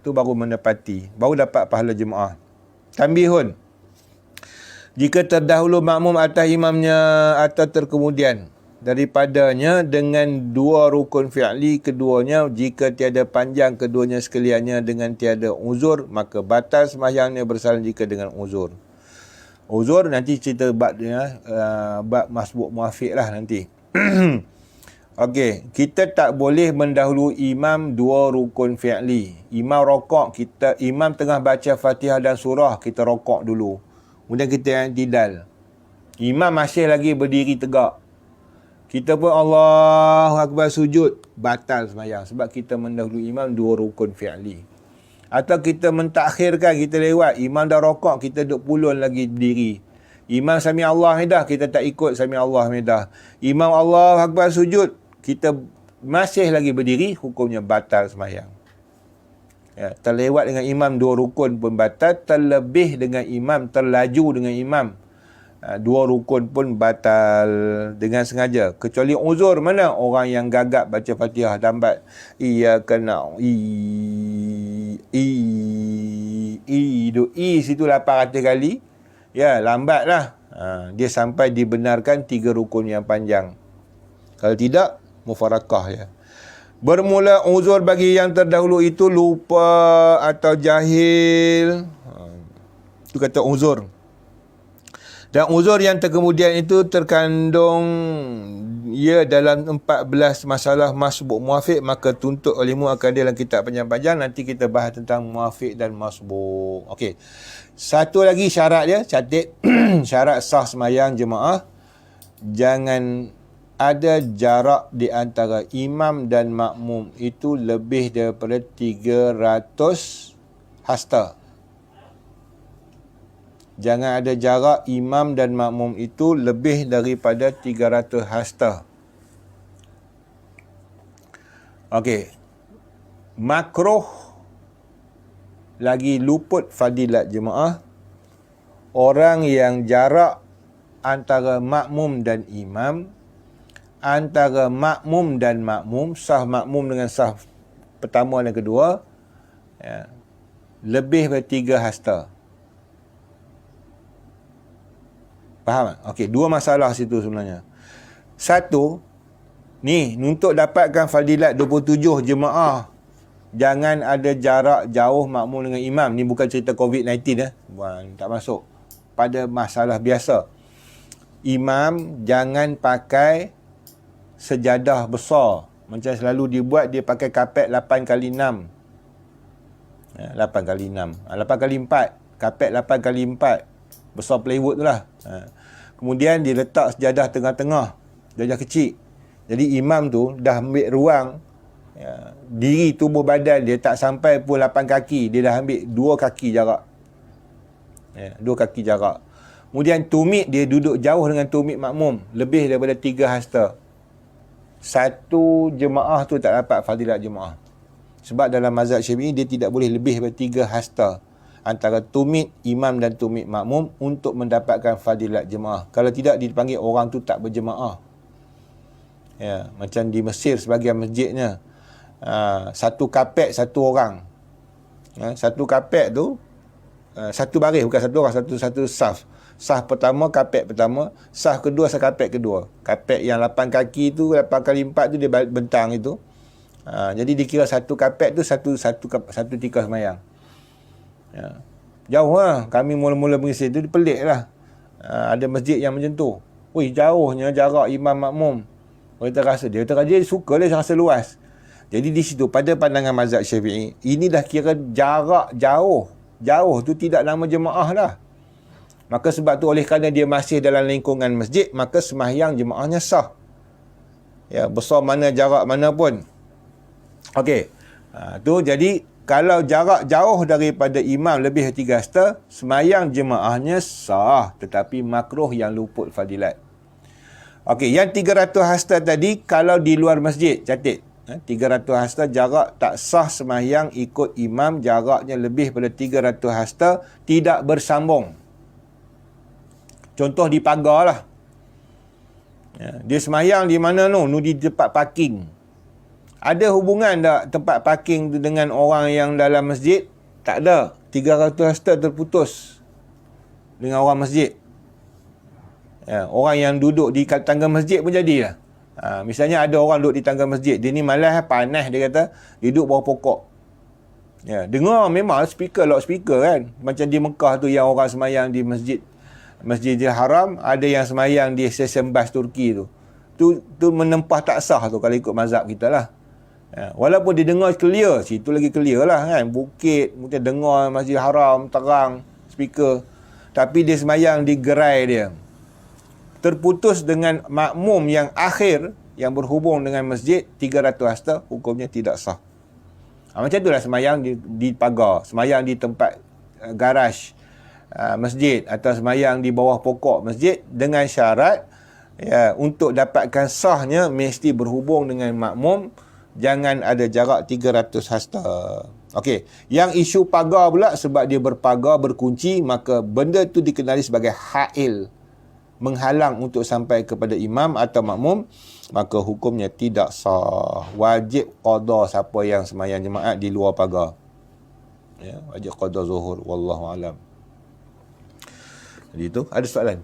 Tu baru mendapati, baru dapat pahala jemaah. Tambihun, jika terdahulu makmum atas imamnya atau terkemudian daripadanya dengan dua rukun fi'li keduanya, jika tiada panjang keduanya sekaliannya dengan tiada uzur, maka batal sembahyangnya bersalah jika dengan uzur. Uzur nanti cerita bab dia, bab masbuk muafiq lah nanti. Okey, kita tak boleh mendahului imam dua rukun fi'li. Imam rokok, imam tengah baca Fatihah dan surah, kita rokok dulu. Kemudian kita i'tidal. Imam masih lagi berdiri tegak. Kita pun Allahu Akbar sujud, batal sembahyang sebab kita mendahului imam dua rukun fi'li. Atau kita mentakhirkan, kita lewat, imam dah rokok, kita duduk pulun lagi berdiri. Imam Sami Allah Hamidah, kita tak ikut Sami Allah Hamidah. Imam Allahu Akbar sujud, kita masih lagi berdiri, hukumnya batal sembahyang. Ya, terlewat dengan imam dua rukun pun batal, terlebih dengan imam, terlaju dengan imam, dua rukun pun batal dengan sengaja. Kecuali uzur, mana orang yang gagap baca Fatihah lambat. Iyyaka na'budu situ 800 kali. Ya, lambatlah. Dia sampai dibenarkan 3 rukun yang panjang. Kalau tidak, mufarakah ya. Bermula uzur bagi yang terdahulu itu lupa atau jahil. Itu kata uzur. Dan uzur yang terkemudian itu terkandung dalam 14 masalah masbuk muafiq, maka tuntut olehmu akan dia dalam kitab panjang-panjang. Nanti kita bahas tentang muafiq dan masbuk. Okey. Satu lagi syarat dia, catat syarat sah sembahyang jemaah, jangan ada jarak di antara imam dan makmum itu lebih daripada 300 hasta. Jangan ada jarak imam dan makmum itu lebih daripada 300 hasta. Okey. Makruh lagi luput fadilat jemaah. Orang yang jarak antara makmum dan imam, antara makmum dan makmum, sah makmum dengan sah pertama dan kedua, ya, lebih daripada 3 hasta. Faham tak? Okey, 2 masalah situ sebenarnya. Satu, ni untuk dapatkan fadilat 27 jemaah, jangan ada jarak jauh makmum dengan imam. Ni bukan cerita COVID-19 tak masuk. Pada masalah biasa, imam jangan pakai sejadah besar. Macam selalu dibuat, dia pakai kapet 8x6. 8x6. 8x4. Kapet 8x4. Besar plywood tu lah. Kemudian diletak sejadah tengah-tengah. Sejadah kecil. Jadi imam tu dah ambil ruang, diri tubuh badan dia tak sampai pun 8 kaki. Dia dah ambil 2 kaki jarak. 2 kaki jarak. Kemudian tumit dia duduk jauh dengan tumit makmum. Lebih daripada 3 hasta. Satu jemaah tu tak dapat fadilat jemaah. Sebab dalam mazhab Syafi'i dia tidak boleh lebih daripada 3 hasta antara tumit imam dan tumit makmum untuk mendapatkan fadilat jemaah. Kalau tidak, dipanggil orang tu tak berjemaah. Ya, macam di Mesir sebahagian masjidnya, satu kapet satu orang. Satu kapet tu satu baris, bukan satu orang, satu saf. Saf pertama kapet pertama, saf kedua kapet kedua. Kapet yang 8 kaki tu, 8x4 tu dia bentang itu. Jadi dikira satu kapet tu satu tika semayang. Ya. Jauh lah. Kami mula-mula pergi situ, pelik lah. Ada masjid yang macam tu. Wih, jauhnya jarak imam makmum. Kita rasa dia suka dia rasa luas. Jadi di situ pada pandangan mazhab Syafi'i, ini dah kira jarak jauh. Jauh tu tidak nama jemaah dah. Maka sebab tu oleh kerana dia masih dalam lingkungan masjid, maka sembahyang jemaahnya sah. Ya, besar mana jarak mana pun. Okey. Tu jadi kalau jarak jauh daripada imam lebih dari 3 hasta, sembahyang jemaahnya sah, tetapi makruh yang luput fadilat. Okey, yang 300 hasta tadi kalau di luar masjid, catat. 300 hasta jarak tak sah sembahyang ikut imam, jaraknya lebih pada 300 hasta tidak bersambung. Contoh di pagar lah. Dia sembahyang di mana tu? Di tempat parking. Ada hubungan tak tempat parking tu dengan orang yang dalam masjid? Tak ada. 300 hasta terputus dengan orang masjid. Orang yang duduk di tangga masjid pun jadilah. Misalnya ada orang duduk di tangga masjid. Dia ni malas, panas, dia kata, duduk bawah pokok. Dengar memang loudspeaker kan. Macam di Mekah tu yang orang semayang di Masjidil Haram, ada yang semayang di stesen bas Turki tu. Tu menempah tak sah tu kalau ikut mazhab kita lah. Walaupun dia dengar clear, situ lagi clear lah kan. Bukit, mungkin dengar Masjid Haram, terang, speaker. Tapi dia semayang di gerai dia. Terputus dengan makmum yang akhir, yang berhubung dengan masjid, 300 hasta, hukumnya tidak sah. Macam itulah semayang di pagar, semayang di tempat garaj masjid, atau semayang di bawah pokok masjid, dengan syarat untuk dapatkan sahnya mesti berhubung dengan makmum. Jangan ada jarak 300 hasta. Okey, yang isu pagar pula, sebab dia berpagar, berkunci, maka benda tu dikenali sebagai hail, menghalang untuk sampai kepada imam atau makmum, maka hukumnya tidak sah. Wajib qada siapa yang sembahyang jemaat di luar pagar. Wajib qada zuhur, wallahu alam. Jadi itu ada soalan.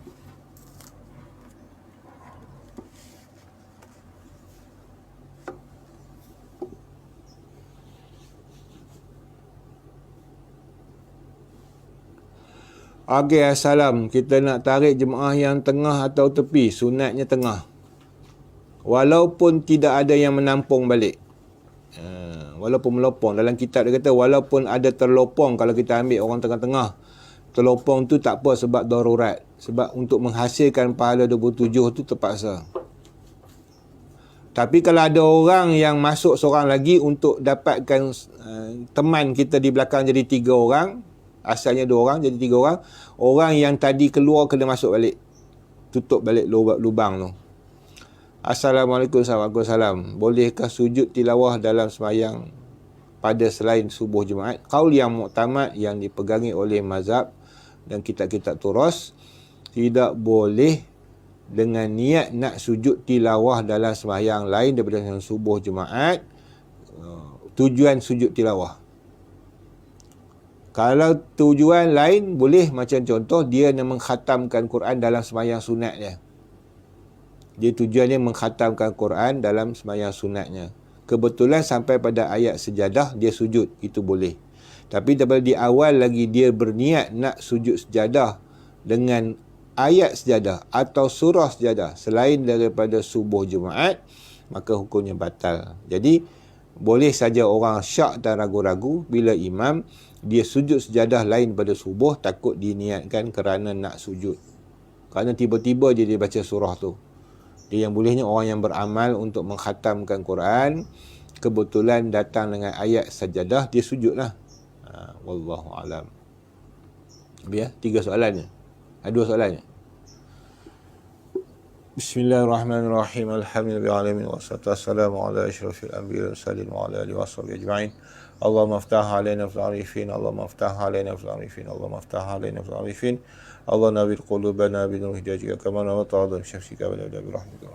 Okey, assalam. Kita nak tarik jemaah yang tengah atau tepi. Sunatnya tengah. Walaupun tidak ada yang menampung balik. Walaupun melopong. Dalam kitab dia kata, walaupun ada terlopong, kalau kita ambil orang tengah-tengah, terlopong tu tak apa sebab darurat. Sebab untuk menghasilkan pahala 27 tu terpaksa. Tapi kalau ada orang yang masuk seorang lagi untuk dapatkan teman kita di belakang jadi 3 orang, asalnya 2 orang jadi 3 orang, orang yang tadi keluar kena masuk balik, tutup balik lubang tu. Assalamualaikum warahmatullahi wabarakatuh. Bolehkah sujud tilawah dalam sembahyang pada selain subuh Jumaat? Qaul yang muktamad yang dipegangi oleh mazhab dan kitab-kitab turas, tidak boleh dengan niat nak sujud tilawah dalam sembahyang lain daripada subuh Jumaat. Tujuan sujud tilawah, kalau tujuan lain boleh, macam contoh dia nak mengkhatamkan Quran dalam sembahyang sunat dia tujuannya mengkhatamkan Quran dalam sembahyang sunatnya, kebetulan sampai pada ayat sejadah dia sujud, itu boleh. Tapi daripada di awal lagi dia berniat nak sujud sejadah dengan ayat sejadah atau surah sejadah selain daripada subuh Jumaat, maka hukumnya batal. Jadi boleh saja orang syak dan ragu-ragu bila imam dia sujud sejadah lain pada subuh, takut diniatkan kerana nak sujud, kerana tiba-tiba dia baca surah tu. Dia yang bolehnya orang yang beramal untuk mengkhatamkan Quran, kebetulan datang dengan ayat sajadah, dia sujudlah. Wallahu alam. Biar 3 soalannya. 2 soalannya. Bismillahirrahmanirrahim. Alhamdulillahirabbil alamin wassalatu wassalamu ala asyrafil anbiya'i wal mursalin wa ala alihi washabihi ajma'in. Allahumma aftah alaina fil arifin, Allahumma aftah alaina fil arifin, Allahumma aftah alaina fil arifin. Allah nawwir qulubana bi nuril hidayah kama nawwata 'ala syamsika wa la bi rahmatika.